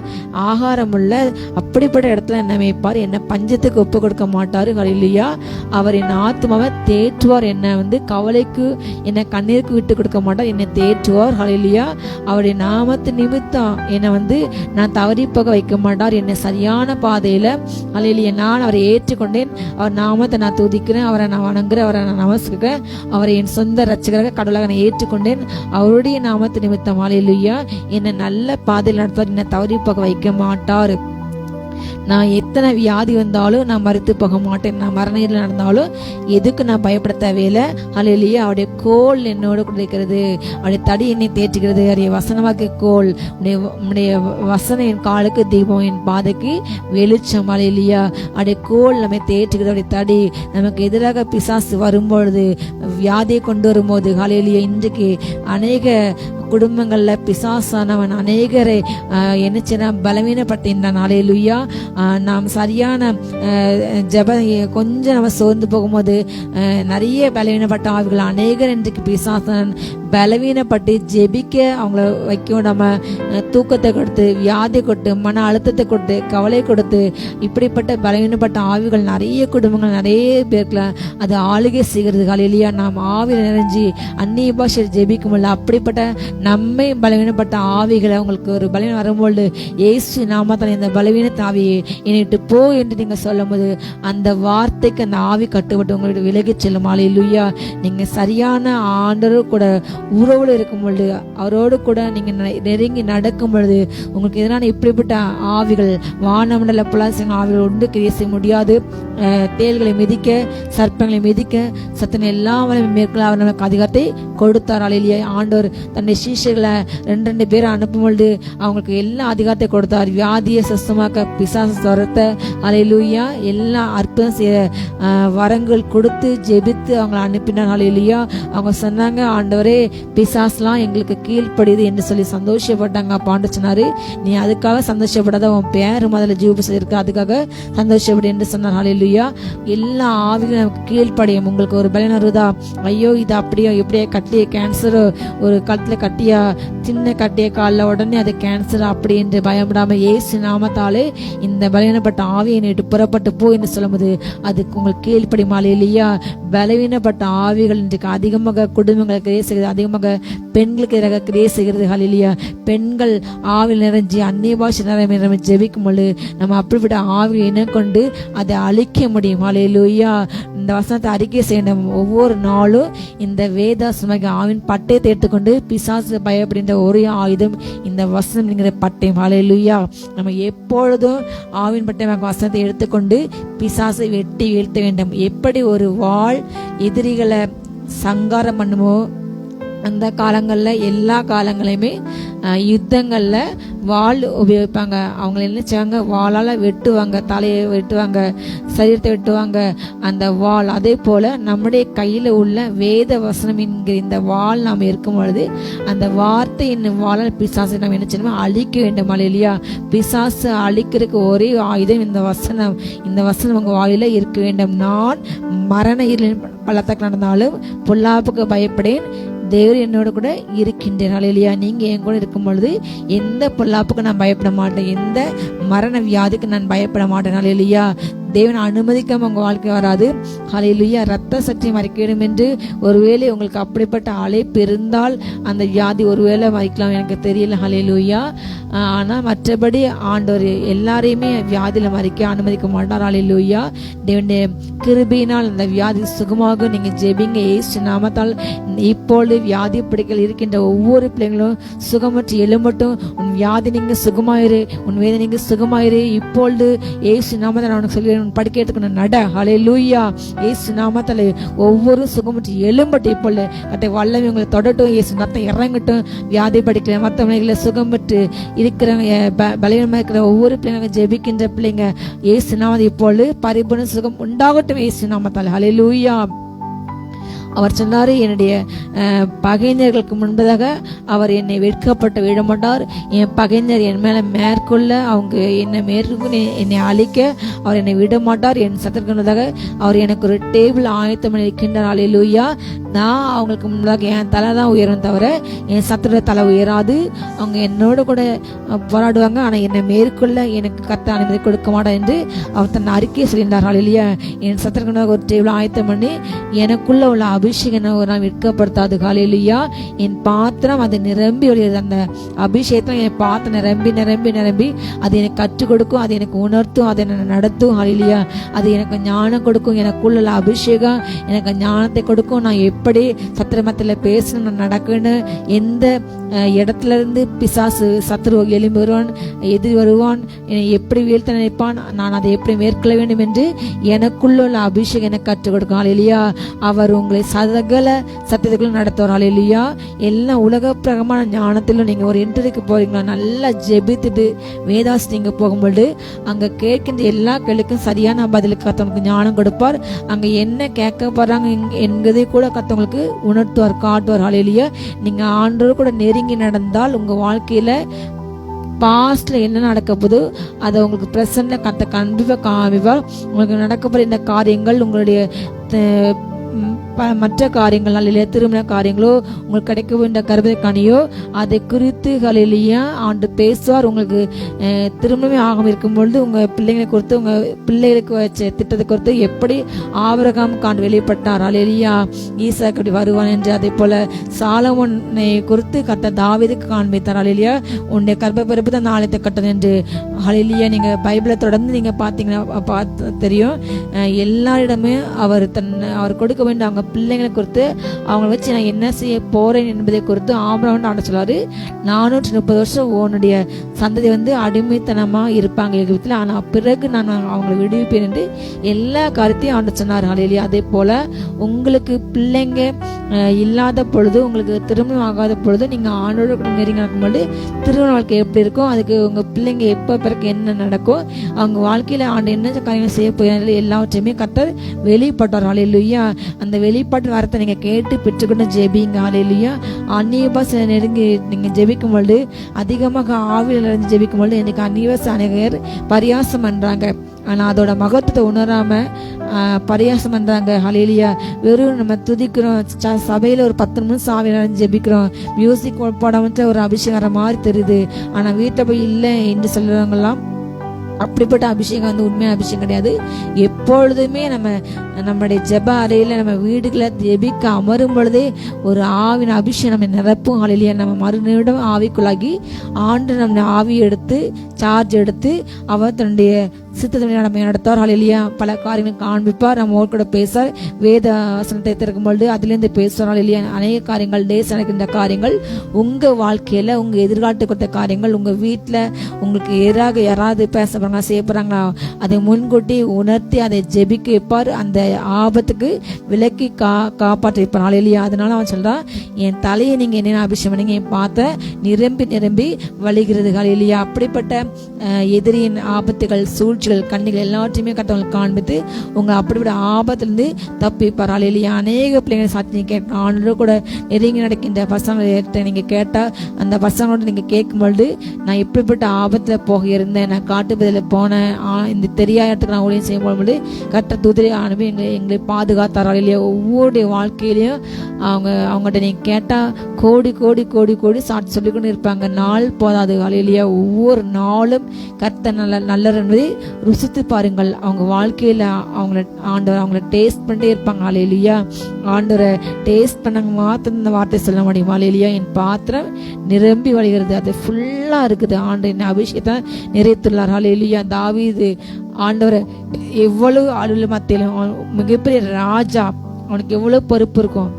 ஆகாரம் உள்ள அப்படிப்பட்ட இடத்துல என்ன மேய்ப்பார், என்னை பஞ்சத்துக்கு ஒப்பு கொடுக்க மாட்டாரு. அல்லேலூயா. அவர் என் ஆத்மாவை தேற்றுவார், என்னை வந்து கவலைக்கு, என்னை கண்ணீருக்கு விட்டு கொடுக்க மாட்டார், என்னை தேற்றுவார். அல்லேலூயா. அவருடைய நாமத்து நிமித்தம் என்னை வந்து நான் தவறி போக வைக்க மாட்டார், என்னை சரியான பாதையில. அல்லேலூயா. நான் அவரை ஏற்றுக்கொண்டேன், அவர் நாமத்தை நான் துதிக்கிறேன், அவரை நான் வணங்குறேன், அவரை நான் நமஸ்கரிக்கிறேன், அவரை என் சொந்த ரட்சகராக கடவுளாக நான் ஏற்றுக்கொண்டேன். அவருடைய நாமத்து நிமித்தம் அல்லேலூயா என்னை நல்ல பாதையில் நடத்துவார், என்னை தவறி போக வைக்க மாட்டார். நான் எத்தனை வியாதி வந்தாலும் நான் மறுத்து போக மாட்டேன், நான் மரணத்தில் நடந்தாலும் எதுக்கு நான் பயப்பட தேவையில்லை. அல்லேலூயா. அவருடைய கோல் என்னோடு கூட இருக்கிறது, அவருடைய தடி என்னை தேற்றுகிறது, அவருடைய வசனமாக்கு கோல், உன்னுடைய வசனம் என் காலுக்கு தீபம், என் பாதைக்கு வெளிச்சம். அல்லேலூயா. அவருடைய கோல் நம்மை தேற்றுகிறது, அவருடைய தடி நமக்கு எதிராக பிசாசு வரும்பொழுது, வியாதியை கொண்டு வரும்போது. அல்லேலூயா. இன்றைக்கு அநேக குடும்பங்கள்ல பிசாசானவன் அநேகரை என்ன செய்ய பலவீனப்படுத்தின்றான். அல்லேலூயா. நாம் சரியான கொஞ்சம் நம்ம சோர்ந்து போகும்போது நிறைய பலவீனப்பட்ட ஆவிகள் அநேகர் இன்றைக்கு பிசாசன் பலவீனப்பட்டு ஜெபிக்க அவங்கள வைக்க நம்ம தூக்கத்தை கொடுத்து, வியாதி கொடுத்து, மன அழுத்தத்தை கொடுத்து, கவலை கொடுத்து, இப்படிப்பட்ட பலவீனப்பட்ட ஆவிகள் நிறைய குடும்பங்கள் நிறைய பேருக்குல அது ஆளுகை செய்கிறது. அல்லேலூயா. நாம் ஆவி நிறைஞ்சி அந்நிய பாஷையில் ஜெபிக்க முடியல, அப்படிப்பட்ட நம்மை பலவீனப்பட்ட ஆவிகளை உங்களுக்கு ஒரு பலவீனம் வரும்பொழுது இயேசு நாமத்தால் இந்த பலவீனத்த ஆவியை என்னிட்டு போ என்று நீங்க சொல்லும் போது அந்த வார்த்தைக்கு அந்த ஆவி கட்டுப்பட்டு உங்களுடைய விலகி செல்லும். அல்லேலூயா. நீங்க சரியான ஆண்டவர் கூட உறவுல இருக்கும் பொழுது, அவரோடு கூட நீங்க நெருங்கி நடக்கும் பொழுது உங்களுக்கு எதிரான இப்படிப்பட்ட ஆவிகள், வானமண்டல புலாசின் ஆவிகள் ஒன்று கிரியை செய்ய முடியாது. தேள்களை மிதிக்க, சர்ப்பங்களை மிதிக்க, சத்தனை எல்லாம் மேற்கொள்ள அவர் நமக்கு அதிகாரத்தை கொடுத்தார். அல்லேலூயா. ஆண்டவர் தன்னுடைய சீஷர்களை 2 பேரை அனுப்பும் பொழுது அவங்களுக்கு எல்லா அதிகாரத்தை கொடுத்தார். வியாதியை சுத்தமாக்க, பிசாசு துரத்த, அல்லேலூயா, எல்லா அற்புதம் செய்ய வரங்கள் கொடுத்து ஜெபித்து அவங்களை அனுப்பினார். அல்லேலூயா. அவங்க சொன்னாங்க, ஆண்டவரே பிசாசுலாம் எங்களுக்கு கீழ்ப்படியுது என்று சொல்லி சந்தோஷப்பட்டாங்க. பாண்டு சொன்னாரு, நீ அதுக்காக சந்தோஷப்படாத, உன் பேரு முதல்ல ஜீவபஸ் இருக்கு, அதுக்காக சந்தோஷப்படு என்று சொன்னார். அல்லேலூயா. எல்லா ஆவிகளும் நமக்கு கீழ்ப்படியும். உங்களுக்கு ஒரு பலன் வருதா, ஐயோ இது அப்படியோ இப்படியே கட்டிய கேன்சர், ஒரு கழுத்துல கட்டியா, சின்ன கட்டிய காலில் உடனே அது கேன்சர் அப்படி என்று பயப்படாம இயேசு நாமத்தாலே இந்த பலவீனப்பட்ட ஆவியை நேற்று புறப்பட்டு போ என்று சொல்லும்போது அதுக்கு உங்களுக்கு கீழ்ப்படியுமா? அல்லேலூயா. பலவீனப்பட்ட ஆவிகள் இன்றைக்கு அதிகமாக குடும்பங்களுக்கு கிரியை செய்கிறது, அதிகமாக பெண்களுக்கு எதிராக கிரியை செய்கிறது. அல்லேலூயா. பெண்கள் ஆவில் நிறைஞ்சி அந்நிய பாஷை நிறைய ஜெபிக்கும் பொழுது நம்ம அப்படிப்பட்ட ஆவியை இனக்கொண்டு அதை அழிக்க முடியும். அல்லேலூயா. இந்த வசனத்தை அறிக்கை செய்யணும். ஒவ்வொரு நாளும் இந்த வேதாசமாக ஆவின் பட்டயத்தை எடுத்துக்கொண்டு பிசாசு பயப்படுகின்ற ஒரே ஆயுதம் இந்த வசனம் என்கிற பட்டயம். அல்லேலூயா. நம்ம எப்பொழுதும் ஆவின் பட்டயமாக வசனத்தை எடுத்துக்கொண்டு பிசாசை வெட்டி வீழ்த்த வேண்டும். எப்படி ஒரு வாள் எதிரிகளை சங்காரம் பண்ணுமோ, அந்த காலங்களில் எல்லா காலங்களையுமே யுத்தங்கள்ல வாள் உபயோகிப்பாங்க. அவங்க என்ன செய்வாங்க, வாளால வெட்டுவாங்க, தலையை வெட்டுவாங்க, சரீரத்தை வெட்டுவாங்க, அந்த வாள். அதே போல நம்முடைய கையில உள்ள வேத வசனம் என்கிற இந்த வாள் நாம் இருக்கும் பொழுது அந்த வார்த்தை என்னும் வாளால் பிசாசை நம்ம என்ன செய்யணும், அழிக்க வேண்டும். அல்லேலூயா. பிசாசு அழிக்கிறதுக்கு ஒரே ஆயுதம் இந்த வசனம். இந்த வசனம் உங்க வாயில இருக்க வேண்டும். நான் மரண இருளின் பள்ளத்தாக்கு நடந்தாலும் பொல்லாப்புக்கு பயப்படேன், தேவர் என்னோட கூட இருக்கின்றேன். அல்லேலூயா. நீங்க என் கூட இருக்கும் பொழுது எந்த பொல்லாப்புக்கு நான் பயப்பட மாட்டேன், எந்த மரண வியாதிக்கு நான் பயப்பட மாட்டேன். அல்லேலூயா. தேவன் அனுமதிக்காம உங்க வாழ்க்கை வராது. அல்லேலூயா. ரத்த சத்தியம் மறைக்கணும் என்று ஒருவேளை உங்களுக்கு அப்படிப்பட்ட அழைப்பு இருந்தால் அந்த வியாதி ஒருவேளை மறைக்கலாம், எனக்கு தெரியல. அல்லேலூயா. ஆனா மற்றபடி ஆண்டவர் எல்லாரையுமே வியாதியில மறைக்க அனுமதிக்க மாட்டார். அல்லேலூயா. தேவனுடைய கிருபையினால் அந்த வியாதி சுகமாக நீங்க ஜெபிங்க. இயேசு நாமத்தால் இப்பொழுது வியாதி பிடிக்கல் இருக்கின்ற ஒவ்வொரு பிள்ளைங்களும் சுகமற்று எழும்பட்டும். உன் வியாதி நீங்க சுகமாயிரு, உன் வேதனை நீங்க சுகமாயிரு. இப்பொழுது இயேசு நாமத்தால் அவனுக்கு சொல்லி படுக்கை எடுத்துக்கணும், நட. அல்லேலூயா. இயேசு நாமத்தால் ஒவ்வொரு சுகமற்று எழும்பட்டும். இப்பொழுது கட்டை வல்லமை உங்களை தொடட்டும். இயேசு ரத்தம் இறங்கட்டும். வியாதி படிக்கல மற்றவங்களை சுகமற்று இருக்கிறவங்க, பலவீனமா இருக்கிற ஒவ்வொரு பிள்ளைங்க, ஜெபிக்கின்ற பிள்ளைங்க இயேசு நாமத்தால் இப்பொழுது பரிபூர்ண சுகம் உண்டாகட்டும். இயேசு நாமத்தால். அல்லேலூயா. அவர் சொன்னாரு, என்னுடைய பகைஞர்களுக்கு முன்பதாக அவர் என்னை வெட்கப்பட்டு விட மாட்டார். என் பகைஞர் என் மேல மேற்கொள்ள, அவங்க என்னை மேற்கொண்டு என்னை அழிக்க அவர் என்னை விட மாட்டார். என் சத்துருக்கு முன்பதாக அவர் எனக்கு ஒரு டேபிள் ஆயத்தம் பண்ணி இருக்கின்றார். அல்லேலூயா. நான் அவங்களுக்கு முன்பதாக என் தலை தான் உயரும் தவிர என் சத்துரு தலை உயராது. அவங்க என்னோட கூட போராடுவாங்க, ஆனா என்னை மேற்கொள்ள எனக்கு கர்த்தர் அனுமதி கொடுக்க மாட்டார் என்று அவர் தன் அறிக்கையை சொல்கின்றார். அல்லேலூயா. என் சத்துருக்கு முன்பதாக ஒரு டேபிள் ஆயத்தம் பண்ணி எனக்குள்ள உள்ள அபிஷேகம் ஒரு நாள் விற்கப்படுத்தாது. அல்லேலூயா. என் பாத்திரம் அது நிரம்பி ஒழியது. அந்த அபிஷேகத்துல என் பாத்திரம் நிரம்பி நிரம்பி நிரம்பி அது எனக்கு கற்றுக் கொடுக்கும், அது எனக்கு உணர்த்தும், அது என்ன நடத்தும். அல்லேலூயா. அது எனக்கு ஞானம் கொடுக்கும். எனக்குள்ள அபிஷேகம் எனக்கு ஞானத்தை கொடுக்கும். நான் எப்படி சத்திரமத்தில் பேசணும், நான் நடக்கணும், எந்த இடத்துல இருந்து பிசாசு சத்துரு எழும்பி வருவான், எதிரி வருவான், எப்படி வீழ்த்த நினைப்பான், நான் அதை எப்படி மேற்கொள்ள வேண்டும் என்று எனக்குள்ள உள்ள அபிஷேகம் எனக்கு கற்றுக் கொடுக்கும். அல்லேலூயா. அவர் உங்களை சகல சத்தியத்துக்குள்ள நடத்துவார். அல்லேலூயா. எல்லாம் உலக பிரகமான ஞானத்திலும் நீங்க ஒரு இன்டர்வியூக்கு போறீங்களா, நல்லா ஜெபித்துட்டு வேதாஸ் நீங்க போகும்போது அங்க கேட்கின்ற எல்லா கேள்விக்கும் சரியான பதிலுக்கு கத்தவங்களுக்கு ஞானம் கொடுப்பார். அங்க என்ன கேட்க போறாங்க என்பதை கூட கத்தவங்களுக்கு உணர்த்துவார், காட்டுவார். அல்லேலூயா. நீங்க ஆண்டவர் கூட நெருங்கி நடந்தால் உங்க வாழ்க்கையில பாஸ்ட்ல என்ன நடக்க போது அதை உங்களுக்கு பிரசன்ட்ல கத்த கண்டிப்பா காமிப்பார். உங்களுக்கு நடக்க போற இந்த காரியங்கள் உங்களுடைய மற்ற காரியங்கள் ஹல்லேலூயா திருமண காரியங்களோ உங்களுக்கு கிடைக்க வேண்டிய கர்ப்பக்கனியோ அதை குறித்து ஹல்லேலூயா ஆண்டு பேசுவார். உங்களுக்கு திருமணமே ஆகாம இருக்கும் பொழுது உங்க பிள்ளைங்களை குறித்து உங்க பிள்ளைகளுக்கு வச்ச திட்டத்தை குறித்து எப்படி ஆபிரகாம் காண்டு வெளிப்பட்டார் ஹல்லேலூயா ஈசாக்கு அப்படி வருவான் என்று, அதே போல சாலமோனை குறித்து கர்த்தர் தாவீதுக்கு காண்பித்தார் ஹல்லேலூயா உன்னுடைய கர்ப்பப்பிறப்பு தான் ஆலயத்தை கட்டணும் என்று ஹல்லேலூயா. நீங்க பைபிளை தொடர்ந்து நீங்க பாத்தீங்கன்னா தெரியும் எல்லாரிடமே அவர் கொடுக்க வேண்டிய அவங்க பிள்ளைங்களை குறித்து அவங்களை வச்சு நான் என்ன செய்ய போறேன் என்பதை குறித்து ஆபிரகாம் ஆண்டு சொல்றாரு 430 வருஷம் உன்னுடைய சந்ததி அடிமைத்தனமா இருப்பாங்க எகிப்தில், ஆனா பிறகு நான் அவங்களை விடுவிப்பேன் என்று எல்லா காரியத்தையும் ஆண்டு சொன்னார் ஹல்லேலூயா. அதே போல உங்களுக்கு பிள்ளைங்க இல்லாத பொழுது உங்களுக்கு திருமணம் ஆகாத பொழுது நீங்க ஆண்டோட நெருங்கி நடக்கும்போது திருமண வாழ்க்கை எப்படி இருக்கும், அதுக்கு உங்க பிள்ளைங்க எப்ப பிறகு என்ன நடக்கும், அவங்க வாழ்க்கையில ஆண்டு என்ன காரியங்கள் செய்ய போய் எல்லாவற்றையுமே கர்த்தர் வெளிப்பட்டார் ஹல்லேலூயா. அந்த வெளிப்பாட்டு வார்த்தை நீங்க கேட்டு பெற்றுக்கொண்டு ஜெபிங்க ஹல்லேலூயா. அந்நிய பாஷை நெருங்கி நீங்க ஜெபிக்கும் பொழுது அதிகமாக ஆவியில் இருந்து ஜெபிக்கும் பொழுது எனக்கு அந்நிய பாஷை அநேகர் பரியாசம் பண்றாங்க, ஆனா அதோட மகத்துவத்தை உணராம பரியாசம் பண்றாங்க ஹல்லேலூயா. வெறும் நம்ம துதிக்கிறோம், சபையில ஒரு 10 நிமிஷம் ஆவியில ஜெபிக்கிறோம், மியூசிக் போடாம ஒரு அபிஷேகம் மாதிரி தெரியுது, ஆனா வீட்டை போய் இல்லை என்று சொல்றவங்க எல்லாம் அப்படிப்பட்ட அபிஷேகம் உண்மையான அபிஷேகம் கிடையாது. எப்பொழுதுமே நம்முடைய ஜெப அறையில நம்ம வீடுகளை ஜெபிக்க அமரும் பொழுதே ஒரு ஆவின் அபிஷேகம் நம்ம நிரப்பும் ஹல்லேலூயா. நம்ம மறுநிமிடம் ஆவிக்குள்ளாகி ஆண்டு நம்ம ஆவி எடுத்து சார்ஜ் எடுத்து அவர் தன்னுடைய சித்தத்தை நம்ம நடத்துவார் ஹல்லேலூயா. பல காரியங்கள் காண்பிப்பார், நம்ம கூட பேசார், வேத வசனத்தை திறக்கும் பொழுது அதிலிருந்து பேசுவார் ஹல்லேலூயா. அநேக காரியங்கள் நடக்கின்ற காரியங்கள் உங்க வாழ்க்கையில உங்க எதிர்காலத்தை கொடுத்த காரியங்கள் உங்க வீட்டுல உங்களுக்கு எதிராக யாராவது பேச செய்ய போறாங்களா அதை முன்கூட்டி உணர்த்தி அதை ஜெபிக்க வைப்பார், அந்த ஆபத்துக்கு விலக்கி காப்பாற்றிருப்பார் ஹல்லேலூயா. அதனால அவன் சொல்றான் என் தலையை நீங்க என்ன அபிஷேகம் பண்ணீங்க என் பார்த்த நிரம்பி நிரம்பி வழிகிறது ஹல்லேலூயா. அப்படிப்பட்ட எதிரியின் ஆபத்துகள் சூழ்ச்சிகள் கண்ணிகள் எல்லாத்தையுமே கர்த்தர் காண்பித்து உங்களை அப்படிப்பட்ட ஆபத்திலிருந்து தப்பிப்பார் ஹல்லேலூயா. அநேக பிள்ளைங்களை சாட்சி கேட்க ஆண்டோட கூட நெருங்கி நடக்கின்ற பசங்களை நீங்க கேட்டா அந்த பசங்களோட நீங்க கேட்கும் பொழுது நான் இப்படிப்பட்ட ஆபத்துல போக இருந்தேன், நான் காட்டுப்பதில் போனேன், இந்த தெரியாத இடத்துக்கு நான் ஊழியம் செய்யும் பொழுது கர்த்தர் தூதரை அனுப்பி எங்களை பாதுகாத்தார் ஹல்லேலூயா. ஒவ்வொரு வாழ்க்கையிலையும் அவங்ககிட்ட நீங்க கேட்டா கோடி கோடி கோடி கோடி சாட்சி சொல்லிக்கொண்டு இருப்பாங்க, நாள் போதாது ஹல்லேலூயா. ஒவ்வொரு நாளும் கர்த்தர் நல்லவர் என்பதை ருசித்து பாருங்கள். அவங்க வாழ்க்கையில அவங்கள டேஸ்ட் பண்ணிட்டே இருப்பாங்க ஹல்லேலூயா. ஆண்டவரை டேஸ்ட் பண்ணாங்க மாத்திரம் இந்த வார்த்தை சொல்ல முடியும் ஹல்லேலூயா. என் பாத்திரம் நிரம்பி வழிகிறது, அது ஃபுல்லா இருக்குது, ஆண்டு என்ன அபிஷேகத்தை நிறைத்துள்ளார் ஹல்லேலூயா. தாவீது ஆண்டவரை எவ்வளவு அலுவல மத்தியிலும் மிகப்பெரிய ராஜா, அவனுக்கு எவ்வளவு பொறுப்பு இருக்கும்,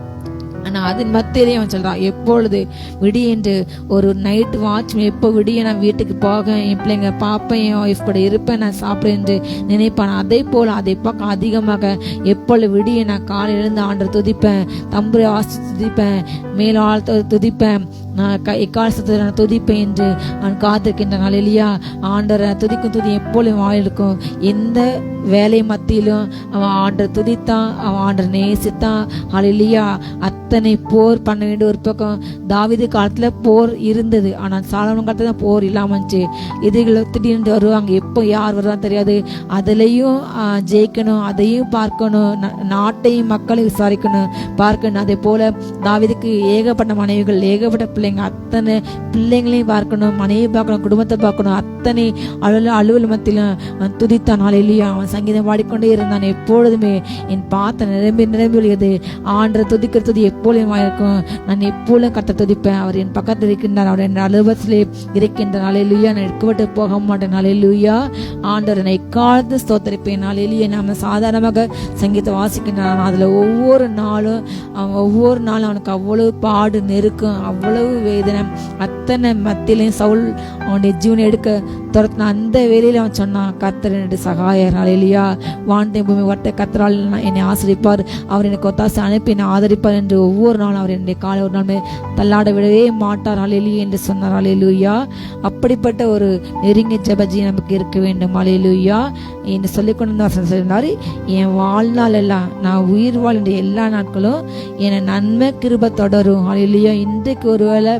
ஆனா அதன் மத்தியிலே அவன் சொல்றான் எப்பொழுது விடிய என்று ஒரு நைட் வாட்ச்மேன் எப்போ விடிய நான் வீட்டுக்கு போக என் பிள்ளைங்க பாப்பேன் என் ஒய்ஃப் கூட இருப்பேன் நான் சாப்பிடுறேன் என்று நினைப்பான். அதே போல அதை பார்க்க அதிகமாக எப்பொழுது விடிய நான் காலையில இருந்து ஆண்டரை துதிப்பேன், தம்புரை வாசி துதிப்பேன், மேல ஆழ்த்த துதிப்பேன், நான் எக்காலத்தை நான் துதிப்பேன் என்று அவன் காத்திருக்கின்றான் ஹல்லேலூயா. ஆண்டரை துதிக்கும் துதி எப்பொழுதும் வாயிருக்கும், எந்த வேலை மத்தியிலும் அவன் ஆண்டரை துதித்தான், அவன் ஆண்டரை நேசித்தான் ஹல்லேலூயா. அத்தனை போர் பண்ண வேண்டிய ஒரு பக்கம் தாவீது காலத்துல போர் இருந்தது, ஆனால் சாலமோன் காலத்துல தான் போர் இல்லாம இருந்துச்சு. எதிரிகள் திடீர்னு வருவாங்க, எப்போ யார் வருவான்னு தெரியாது, அதுலயும் ஜெயிக்கணும், அதையும் பார்க்கணும், நாட்டையும் மக்களையும் விசாரிக்கணும் பார்க்கணும். அதே போல தாவீதுக்கு ஏகப்பட்ட மனைவிகள் ஏகப்பட்ட பிள்ளைங்க, அத்தனை பிள்ளைங்களையும் பார்க்கணும், மனைவி பார்க்கணும், குடும்பத்தை பார்க்கணும், அத்தனை அலுவல் மத்தியிலும் துதித்தான் ஹல்லேலூயா. அவன் சங்கீதம் பாடிக்கொண்டே இருந்தான், எப்பொழுதுமே என் பார்த்த நிரம்பி நிரம்பி ஒழியது, ஆண்டரை துதிக்கிற துதி எப்பொழுதும் இருக்கும், நான் எப்பொழுதும் கர்த்தரை துதிப்பேன், அவர் என் பக்கத்தில் இருக்கின்றார், அவர் என் அலுவலகத்திலே இருக்கின்றார் ஹல்லேலூயா. நான் எடுக்கப்பட்டு போக மாட்டேன் ஹல்லேலூயா. ஆண்டவர் என்னை எக்காலத்து ஸ்தோத்தரிப்பேன் ஹல்லேலூயா. நாம சாதாரணமாக சங்கீதத்தை வாசிக்கின்றான், அதுல ஒவ்வொரு நாளும் அவனுக்கு அவ்வளவு பாடு நெருக்கம், அவ்வளவு வேதனை, அத்தனை மத்தியிலையும் சவுல் அவனுடைய ஜீவனை எடுக்க துரத்தின அந்த வேலையில அவன் சொன்னான் கர்த்தர் என்னுடைய சகாயர் ஹல்லேலூயா. வானத்தை பூமி வட்ட கர்த்தரால் என்னை ஆசிரிப்பார், அவர் எனக்கு ஒத்தாசை அனுப்பி என்னை ஆதரிப்பார் என்று ஒவ்வொரு நாளும் அவர் என்னுடைய காலை ஒரு நாளுமே தள்ளாட விடவே மாட்டார் ஹல்லேலூயா என்று சொன்னார் ஹல்லேலூயா. அப்படிப்பட்ட ஒரு நெருங்கிய ஜெபஜி நமக்கு இருக்க வேண்டும் ஹல்லேலூயா என்று சொல்லிக்கொண்டு சொன்னார். என் வாழ்நாள் எல்லாம் நான் உயிர் வாழ்ந்த எல்லா நாட்களும் என நன்மை கிருபை தொடரும் ஹல்லேலூயா. இன்றைக்கு ஒருவேளை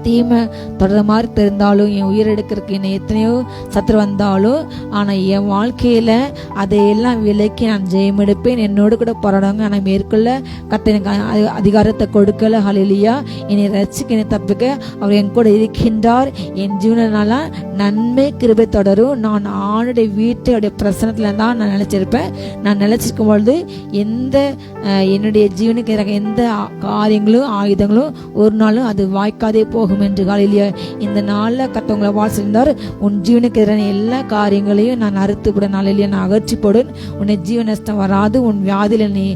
தீமை தொடர மாதிரி தெரிந்தாலும், என் உயிர் எடுக்கிறதுக்கு என்னை எத்தனையோ சத்துரு வந்தாலும், ஆனால் என் வாழ்க்கையில் அதையெல்லாம் விலக்கி நான் ஜெயம் எடுப்பேன். என்னோடு கூட போராடுவாங்க, ஆனால் மேற்கொள்ள கர்த்தர் எனக்கு அதிகாரத்தை கொடுக்கல. ஹல்லேலூயா. என்னை ரட்சிக்க, என்னை தப்பிக்க அவர் என் கூட இருக்கின்றார். என் ஜீவனால நன்மை கிருபை தொடரும். நான் ஆணுடைய வீட்டுடைய பிரசனத்தில் தான் நான் நிலைச்சிருப்பேன். நான் நிலைச்சிருக்கும் பொழுது என்னுடைய ஜீவனுக்கு எந்த காரியங்களும் ஆயுதங்களும் ஒரு நாளும் அது வாய்க்காதே போகும் என்று ஹல்லேலூயா. இந்த நாளில் கர்த்தர் வாழ்ந்தார். உன் ஜீவனுக்கு எதிரான எல்லா காரியங்களையும் நான் அறுத்து போட நாளிலேயே நான் அகற்றி போடும். உன்னை ஜீவ நஷ்டம் வராது. உன் வியாதியில் நீ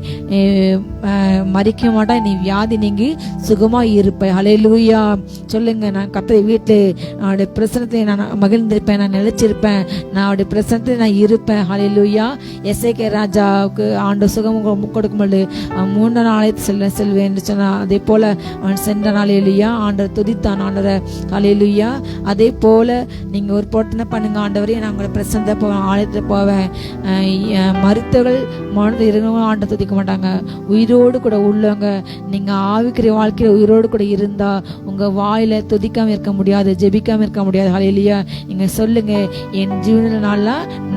மறிக்க மாட்டா. நீ வியாதி நீங்கி சுகமாக இருப்ப. ஹல்லேலூயா. சொல்லுங்க, நான் கர்த்தரை வீட்டில் அவருடைய பிரசனத்தை நான் மகிழ்ந்திருப்பேன், நான் நிலைச்சிருப்பேன், நான் அவருடைய பிரசனத்தில் நான் இருப்பேன். ஹல்லேலூயா. எசேக்கியா ராஜாவுக்கு ஆண்டு சுகம் கொடுக்கும்போது 3 நாளைக்கு செல்வேன் என்று சொன்னான். அதே போல அவன் சென்ற நாளிலேயா ஆண்டவர் துதித்தான். ஆண்டவரை ஹல்லேலூயா. அதே போல நீங்க ஒரு பொருத்தனை பண்ணுங்க, ஆண்டவரே நான் உங்களை பிரசனத்தை போவேன், ஆலயத்தில் போவேன். மருத்துவர்கள் மனது இருக்கவங்க ஆண்டை துதிக்க மாட்டாங்க. உயிரோடு கூட உள்ளவங்க, நீங்க ஆவிக்கிற வாழ்க்கையில் உயிரோடு கூட இருந்தா உங்க வாயில துதிக்காம இருக்க முடியாது, ஜெபிக்காம இருக்க முடியாது. ஹல்லேலூயா. நீங்க சொல்லுங்க, என் ஜீவனால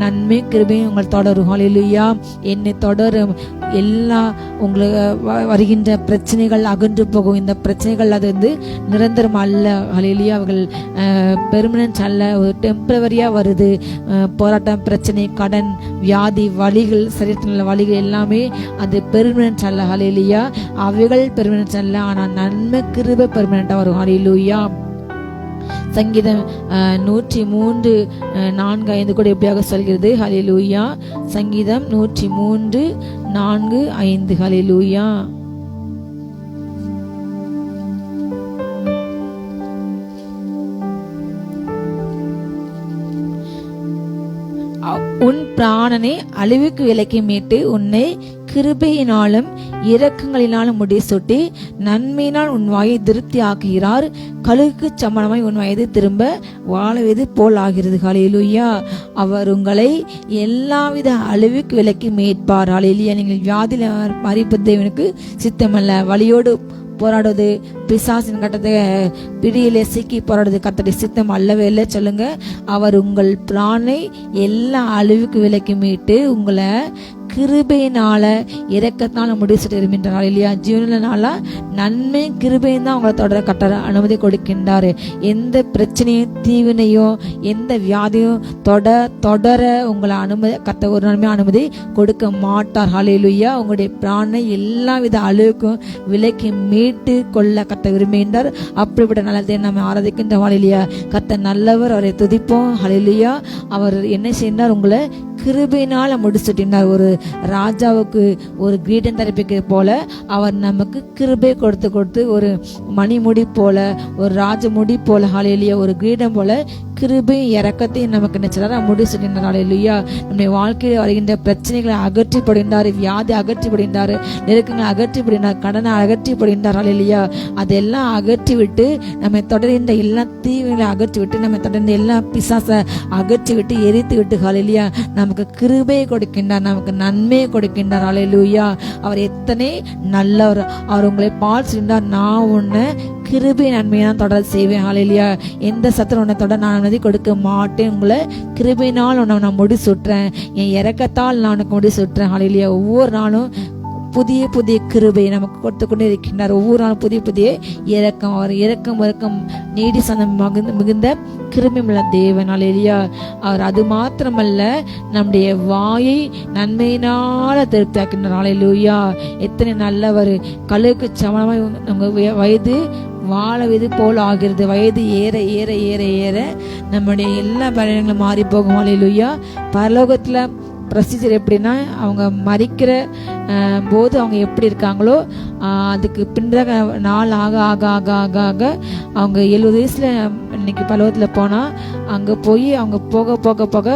நன்மை கிருபையும் உங்கள் தொடரும். ஹல்லேலூயா. என்னை தொடரும். எல்லா உங்களுக்கு வருகின்ற பிரச்சனைகள் அகன்று போகும். இந்த பிரச்சனைகள் அது நிரந்தரம் அல்ல. ஹல்லேலூயா. அவர்கள் பெர்மனன்ட் அல்ல, ஒரு டெம்பரவரியா வருது. போராட்டம், பிரச்சனை, கடன், வியாதி, வலிகள், சரீரத்தில் வலிகள் எல்லாமே அது பெர்மனன்ட் அல்ல. ஹல்லேலூயா. அவைகள் பெர்மனன்ட் அல்ல, ஆனால் நன்மை கிருபை பெர்மனன்ட்டா வரும். ஹல்லேலூயா. சங்கீதம் 103:4-5 கூட எப்படியாக சொல்கிறது. ஹல்லேலூயா. சங்கீதம் 103:4-5. ஹல்லேலூயா. உன் பிராணனை அழிவுக்கு விலக்கி மீட்டு உன்னை கிருபையினாலும் இரக்கங்களினாலும் முடிசூட்டி நன்மையினால் உன் வாயை திருப்தி ஆக்குகிறார். கழுகுக்கு சமணமாய் உன் வயது திரும்ப வாழவது போல் ஆகிறது. ஹல்லேலூயா. அவர் உங்களை எல்லாவித அழிவுக்கு விலக்கி மீட்பார். ஹல்லேலூயா. நீங்கள் வியாதியில் மறிப்பது தேவனுக்கு சித்தமல்ல. வலியோடு போராடுவது, பிசாசின் கட்டத்தை பிடியிலே சிக்கி போராடுவது கர்த்தருடைய சித்தம் அல்லவே இல்லை. சொல்லுங்க, அவர் உங்கள் பிராணை எல்லா அழிவுக்கு விலக்கி மீட்டு உங்களை கிருபையினால இரக்கத்தினால முடிச்சுட்டு இருக்கின்றார். இல்லையா? ஜீவனால நன்மை கிருபையும் தான் உங்களை தொடர கட்ட அனுமதி கொடுக்கின்றாரு. எந்த பிரச்சனையும் தீவினையும் எந்த வியாதியும் தொடர உங்களை கத்த ஒரு நன்மை அனுமதி கொடுக்க மாட்டார். ஹல்லேலூயா. உங்களுடைய பிராணை எல்லா வித அழுவுக்கும் விலக்கி மீட்டு கொள்ள கத்த விரும்புகின்றார். அப்படிப்பட்ட நல்லதை நம்ம ஆராதிக்கின்ற ஹல்லேலூயா. கத்த நல்லவர், அவரை துதிப்போம். ஹல்லேலூயா. அவர் என்ன செய்தார்? உங்களை கிருபையினால முடிச்சுட்டினார். ஒரு ராஜாவுக்கு ஒரு கிரீடம் தரிப்பிக்க போல அவர் நமக்கு கிருபை கொடுத்து ஒரு மணிமுடி போல, ஒரு ராஜ முடி போல, ஹல்லேலூயா, ஒரு கிரீடம் போல கிருபையும் இரக்கத்தையும் நமக்கு நினைச்சார் முடிச்சுட்டினார். ஹல்லேலூயா. நம்முடைய வாழ்க்கையில் வருகின்ற பிரச்சனைகளை அகற்றி போடுகின்றார், வியாதி அகற்றி போடுகின்றார், நெருக்கங்களை அகற்றி போடுகின்றார், கடனை அகற்றி போடுகின்றார். ஹல்லேலூயா. அதெல்லாம் அகற்றி விட்டு நம்ம தொடர்ந்த எல்லா தீவிகளை அகற்றி விட்டு நம்ம தொடர்ந்த எல்லா பிசாசை அகற்றி விட்டு எரித்து விட்டு ஹல்லேலூயா நமக்கு கிருபையை கொடுக்கின்றார், நமக்கு நன்மையை கொடுக்கின்றார். ஹல்லேலூயா. அவர் எத்தனை நல்லவர். அவர் உங்களை பாழ்கின்றார். நான் உன்னை கிருபை நன்மையாக தொடர் செய்வேன். ஹல்லேலூயா. எந்த சத்துரு உன்னை தொடர் நான் அனுமதி கொடுக்க மாட்டேன். உங்களை கிருபையினால் உன்னை நான் முடிசூட்டுறேன், என் இரக்கத்தால் நான் உனக்கு முடிசூட்டுறேன். ஹல்லேலூயா. ஒவ்வொரு நாளும் புதிய புதிய கிருபை நமக்கு கொடுத்து கொண்டே இருக்கின்றார். ஒவ்வொரு நாளும் புதிய புதிய இரக்கம். அவர் இரக்கம் நீடி சந்தம் மிகுந்த கிருபையுள்ள தேவன். ஹல்லேலூயா. அவர் அது மாத்திரமல்ல, நம்முடைய வாயை நன்மையினால திருப்தியாக்கினார். ஹல்லேலூயா. எத்தனை நல்லவர். கழுகுக்கு சமமாய் உங்க வயது வாழவது போல் ஆகிறது. வயது ஏற ஏற ஏற ஏற நம்முடைய எல்லா பலன்களும் மாறி போகும். ஹல்லேலூயா. பரலோகத்துல ப்ரொசீஜர் எப்படின்னா, அவங்க மறிக்கிற போது அவங்க எப்படி இருக்காங்களோ அதுக்கு பின்னர் நாள் ஆக ஆக ஆக ஆக ஆக அவங்க 70 வயசுல இன்னைக்கு பலவத்தில் போனால் அங்கே போய் அவங்க போக போக போக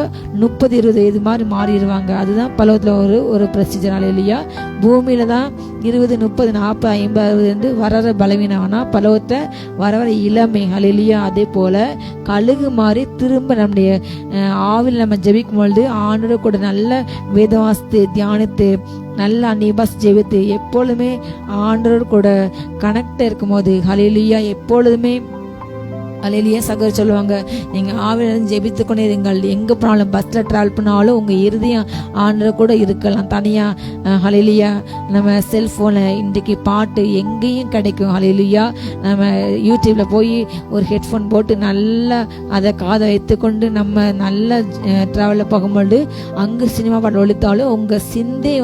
30-20 இது மாதிரி மாறிடுவாங்க. அதுதான் பலவத்தில் ஒரு ப்ரொசீஜர். ஹல்லேலூயா. பூமியில தான் 20, 30, 40, 50, 60 வர பலவீனம். ஆனால் பலவத்தை வர இளமை. ஹல்லேலூயா. அதே போல கழுகு மாதிரி திரும்ப நம்முடைய ஆவில் நம்ம ஜெபிக்கும் பொழுது ஆண்டோட கூட நல்ல வேதவாசித்து தியானித்து நல்ல நிபாஸ் ஜெபித்து எப்பொழுதுமே ஆண்டோடு கூட கனெக்ட் இருக்கும் போது ஹல்லேலூயா எப்பொழுதுமே அல்லேலூயா. சகோதரர் சொல்லுவாங்க, நீங்கள் ஆவியிலிருந்து ஜெபித்து கொண்டே இருங்கள். எங்கே போனாலும், பஸ்ஸில் ட்ராவல் பண்ணாலும் உங்கள் இருதயம் ஆண்டவர் கூட இருக்கலாம். தனியாக அல்லேலூயா நம்ம செல்ஃபோனில் இன்றைக்கு பாட்டு எங்கேயும் கிடைக்கும். அல்லேலூயா நம்ம யூடியூப்பில் போய் ஒரு ஹெட்ஃபோன் போட்டு நல்லா அதை காதை வைத்துக்கொண்டு நம்ம நல்லா ட்ராவலில் போகும்பொழுது அங்கே சினிமா பாட்டு ஒழித்தாலும் உங்கள் சிந்தை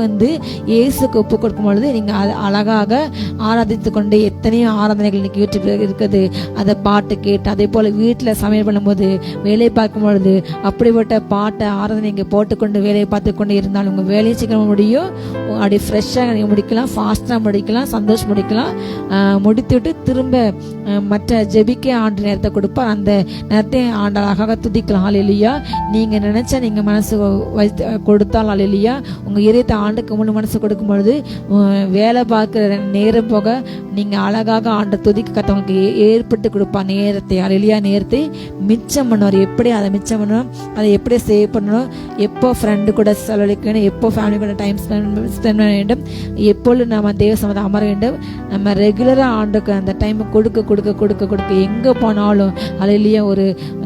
இயேசுக்கு ஒப்பு கொடுக்கும் பொழுது நீங்கள் அதை அழகாக ஆராதித்து கொண்டு, எத்தனையோ ஆராதனைகள் இன்னைக்கு யூடியூப்பில் இருக்குது, அதை பாட்டு கேட்டு, அதே போல் வீட்டில் சமையல் பண்ணும்போது, வேலையை பார்க்கும் பொழுது அப்படிப்பட்ட பாட்டை ஆராதனை இங்கே போட்டுக்கொண்டு வேலையை பார்த்து கொண்டு இருந்தாலும் உங்கள் வேலையை சீக்கிரம் முடியும். அப்படி ஃப்ரெஷ்ஷாக நீங்கள் முடிக்கலாம், ஃபாஸ்ட்டாக முடிக்கலாம், சந்தோஷம் முடிக்கலாம். முடித்துவிட்டு திரும்ப மற்ற ஜெபிக்க ஆண்டு நேரத்தை கொடுப்பார். அந்த நேரத்தை ஆண்டு அழகாக துதிக்கலாம். ஹல்லேலூயா. நீங்கள் நினச்சா நீங்கள் மனசு வைத்து கொடுத்தால் ஹல்லேலூயா, உங்கள் இதயத்தை ஆண்டுக்கு முழு மனசு கொடுக்கும் பொழுது வேலை பார்க்குற நேரம் போக நீங்கள் அழகாக ஆண்டை துதிக்க கற்றவங்களுக்கு ஏற்பட்டு கொடுப்பார் நேரத்தை. ஹல்லேலூயா. நேரத்தை மிச்சம் பண்ணுவார். எப்படி அதை மிச்சம் பண்ணணும், அதை எப்படி சேவ் பண்ணணும், எப்போ ஃப்ரெண்டு கூட செலவழிக்க வேண்டும், எப்போ ஃபேமிலி கூட டைம் ஸ்பெண்ட் பண்ண வேண்டும், எப்பொழுது நம்ம தேவ சமத்தை அமர வேண்டும். நம்ம ரெகுலராக ஆண்டுக்கு அந்த டைமை கொடுக்க கொடுக்க கொடுக்க கொடுக்க எங்கே போனாலும் ஹல்லேலூயா,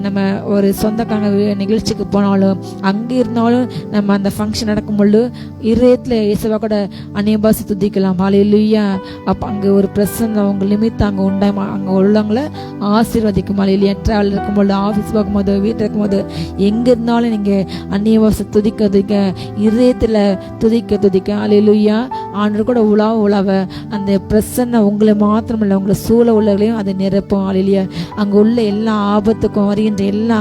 நம்ம ஒரு சொந்தக்காரங்க நிகழ்ச்சிக்கு போனாலும், அங்கே இருந்தாலும் நம்ம அந்த ஃபங்க்ஷன் நடக்கும் பொழுது இதயத்தில் இயேசுவா கூட அந்நிய பாஷை துதிக்கலாம். ஹல்லேலூயா. அப்போ அங்கே ஒரு பிரசன்னம் அவங்க நிமித்தம் அங்கே உண்டாய் அங்கே உள்ளவங்களை ஆசீர்வதிக்கும். ஹல்லேலூயா. ட்ராவல் இருக்கும்போது, ஆஃபீஸ் போகும்போது, வீட்டில் இருக்கும்போது, எங்கே இருந்தாலும் நீங்கள் அந்நிய பாஷை துதிக்க துதிக்க, இதயத்தில் துதிக்க துதிக்க ஹல்லேலூயா, ஆண்டு கூட உலாவ அந்த பிரசன்னம் உங்களை மாத்திரமில்லை, உங்களை சூழ உள்ளவர்களையும் அதை நிரப்பும். ஹல்லேலூயா. அங்கே உள்ள எல்லா ஆபத்துக்கும் வருகின்ற எல்லா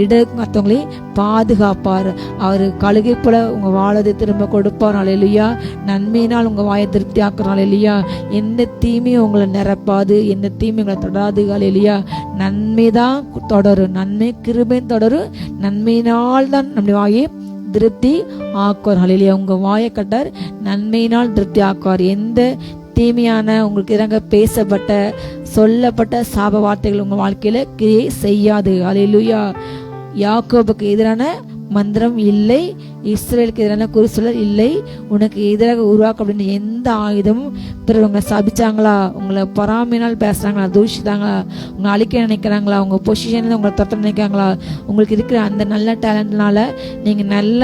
இடங்களையும் பாதுகாப்பார். அவர் கழுகை போல உங்கள் வாழதை திரும்ப கொடுப்பார். ஹல்லேலூயா. நன்மையினால் உங்கள் வாயை திருப்தி ஆக்குறார். ஹல்லேலூயா. எந்த தீமையும் உங்களை நிரப்பாது, எந்த தீமையும் உங்களை தொடாது. ஹல்லேலூயா. நன்மை தான் தொடரும், நன்மை கிருபையும் தொடரும். நன்மையினால் தான் நம்முடைய வாயை திருப்தி ஆக்குவார். ஹல்லேலூயா. உங்கள் வாயை கட்டார், நன்மையினால் திருப்தி ஆக்குவார். எந்த தீமையான உங்களுக்கு எதிராக பேசப்பட்ட சொல்லப்பட்ட சாப வார்த்தைகள் உங்கள் வாழ்க்கையில கிரியை செய்யாது. ஹல்லேலூயா. யாக்கோபுக்கு எதிரான மந்திரம் இல்லை, இஸ்ரேலுக்கு எதிரான குறிச்சொல்லல் இல்லை, உனக்கு எதிராக உருவாக்க அப்படின்னு எந்த ஆயுதமும் பிறர் உங்களை சபிச்சாங்களா, உங்களை பொறாமையினால் பேசுறாங்களா, தூஷித்தாங்களா, உங்களை அழிக்க நினைக்கிறாங்களா, உங்கள் பொசிஷன்ல உங்களை தொத்த நினைக்கிறாங்களா, உங்களுக்கு இருக்கிற அந்த நல்ல டேலண்ட்னால நீங்கள் நல்ல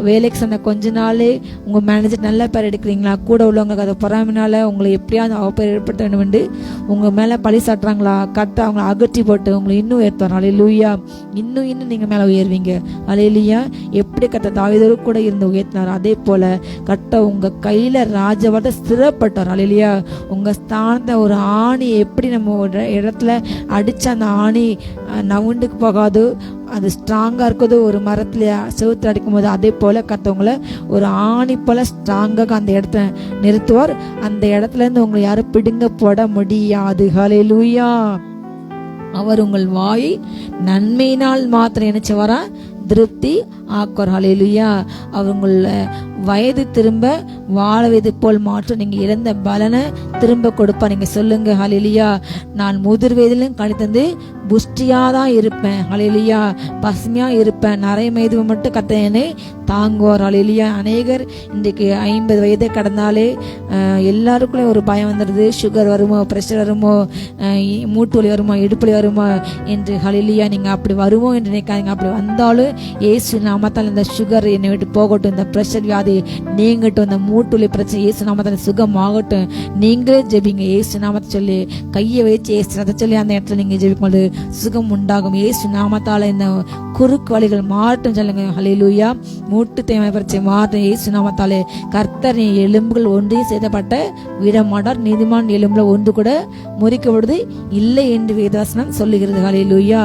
வேலைக்கு சொன்ன கொஞ்ச நாளே உங்கள் மேனேஜர் நல்ல பேர் எடுக்கிறீங்களா, கூட உள்ளவங்களுக்கு அதை பொறாமையினால உங்களை எப்படியாவது அவப்பேர் ஏற்படுத்த வேண்டும் என்று உங்கள் மேலே பழி சாட்டுறாங்களா, கரெக்டாக அவங்களை அகற்றி போட்டு உங்களை இன்னும் உயர்த்துவார். ஹல்லேலூயா. இன்னும் நீங்கள் மேலே உயர்வீங்க. ஹல்லேலூயா. எப்படி கத்த தாவீதோடு கூட இருந்து உயர்த்தினார், அதே போல கட்ட உங்க கையில ராஜவாட்ட ஸ்திரப்பட்டார். ஹல்லேலூயா. உங்க ஸ்தானத்தை ஒரு ஆணி எப்படி நம்ம ஒரு இடத்துல அடிச்ச அந்த ஆணி நவுண்டுக்கு போகாது, அது ஸ்ட்ராங்காக இருக்குது. ஒரு மரத்தில் செவுத்து அடிக்கும் போது அதே போல் கத்தவங்களை ஒரு ஆணி போல் ஸ்ட்ராங்காக அந்த இடத்த நிறுத்துவார். அந்த இடத்துலேருந்து உங்களை யாரும் பிடுங்க போட முடியாது. ஹல்லேலூயா. அவர் உங்கள் வாயை நன்மையினால் மாத்திரம் நினைச்சவரா திருப்தி ஆக்குவார். ஹல்லேலூயா. அவர் உங்களை வயது திரும்ப வாழ வயது போல் மாற்றம், நீங்க இழந்த பலனை திரும்ப கொடுப்பா. நீங்க சொல்லுங்க ஹல்லேலூயா. நான் முதிர் வயதிலும் கழித்தந்து புஷ்டியாதான் இருப்பேன். ஹல்லேலூயா. பசுமையா இருப்பேன். நிறைய வயது மட்டும் கத்தனை தாங்குவார். ஹல்லேலூயா. அநேகர் இன்றைக்கு 50 வயதை கடந்தாலே எல்லாருக்குள்ளே ஒரு பயம் வந்துடுது. சுகர் வருமோ, ப்ரெஷர் வருமோ, மூட்டு வலி வருமோ, இடுப்பு வலி வருமோ என்று. ஹல்லேலூயா. நீங்க அப்படி வருமோ என்று நினைக்காதீங்க. அப்படி வந்தாலும் இயேசு நாமத்தால் இந்த சுகர் என்னை விட்டு போகட்டும், இந்த ப்ரெஷர் வியாதி நீங்கட்டும், இந்த மூட்டு வலி பிரச்சனை இயேசு நாமத்தால் சுகமாகட்டும். நீங்களே ஜெபிங்க. இயேசு நாமத்தை சொல்லி கையை வச்சு இயேசு சொல்லி அந்த இடத்துல நீங்க ஜெபிக்கும்போது சுகம் உண்டாகும். இயேசு நாமத்தால இந்த குறுக்கு வழிகள் மாறட்டும் சொல்லுங்க. ஹல்லேலூயா. மூட்டு தேவை பிரச்சனை மாறட்டும் இயேசு நாமத்தாலே. கர்த்தர் நீ எலும்புகள் ஒன்றையும் சேதப்பட்ட விடமாட்டார், நீதிமான் எலும்புல ஒன்று கூட முறிக்கப்படுவது இல்லை என்று வேதவசனம் சொல்லுகிறது. ஹல்லேலூயா.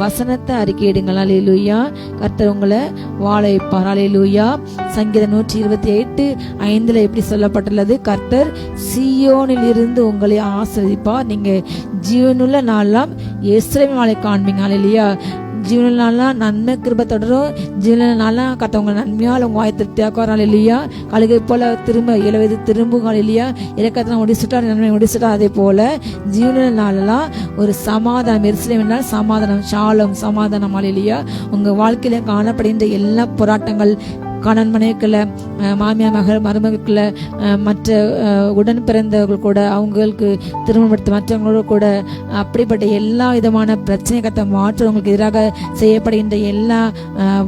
வசனத்தை அறிக்கையிடுங்கள். ஹல்லேலூயா. கர்த்தர் உங்களை வாழ வைப்பார். ஹல்லேலூயா. சங்கீதம் 128:5 எப்படி சொல்லப்பட்டுள்ளது, கர்த்தர் சீயோனில் இருந்து உங்களை ஆசீர்வதிப்பார், நீங்க ஜீவனுள்ள நாளெல்லாம் எஸ்ரேல் நாளை காண்பீங்க. ஹல்லேலூயா. ஜீவனாலாம் நன்மை கிருபை தொடரும். ஜீவனாலாம் கத்தவங்க நன்மையால் உங்க வாய் திருப்தியாக்குவார். ஹல்லேலூயா. கழுகை போல திரும்ப 70 திரும்பும். ஹல்லேலூயா. இலக்கத்தை முடிச்சுட்டா நன்மை முடிச்சுட்டா. அதே போல ஜீவனாலாம் ஒரு சமாதானம், எருசலேமினால் சமாதானம், ஷாሎም, சமாதானம். ஹல்லேலூயா. உங்க வாழ்க்கையில காணப்படுகின்ற எல்லா போராட்டங்கள் கணவன் மனைவிக்குள்ள, மாமியார் மகள் மருமகளுக்குள்ள, மற்ற உடன் பிறந்தவர்கள் கூட, அவங்களுக்கு திருமணப்படுத்த மற்றவங்களோட கூட அப்படிப்பட்ட எல்லா விதமான பிரச்சனை கத்த மாற்றவங்களுக்கு எதிராக செய்யப்படுகின்ற எல்லா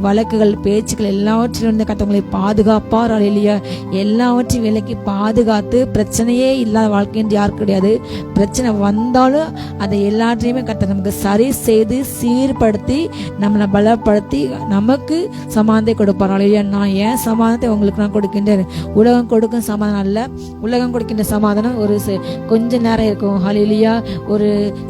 வழக்குகள், பேச்சுக்கள் எல்லாவற்றிலிருந்து கத்தவங்களை பாதுகாப்பார். அல்லேலூயா. எல்லாவற்றையும் விலக்கி பாதுகாத்து, பிரச்சனையே இல்லாத வாழ்க்கை என்று யாருக்கு கிடையாது. பிரச்சனை வந்தாலும் அதை எல்லாற்றையுமே கத்த நமக்கு சரி செய்து சீர்படுத்தி நம்மளை பலப்படுத்தி நமக்கு சமாதானத்தை கொடுப்பார். அல்லேலூயா. நான் ஏன் சமாதானத்தை உங்களுக்கு நான் கொடுக்கின்றேன். உலகம் கொடுக்கும் சமாதானம் அல்ல. உலகம் கொடுக்கின்ற சமாதானம் ஒரு கொஞ்ச நேரம் இருக்கும். அல்லேலூயா. ஒரு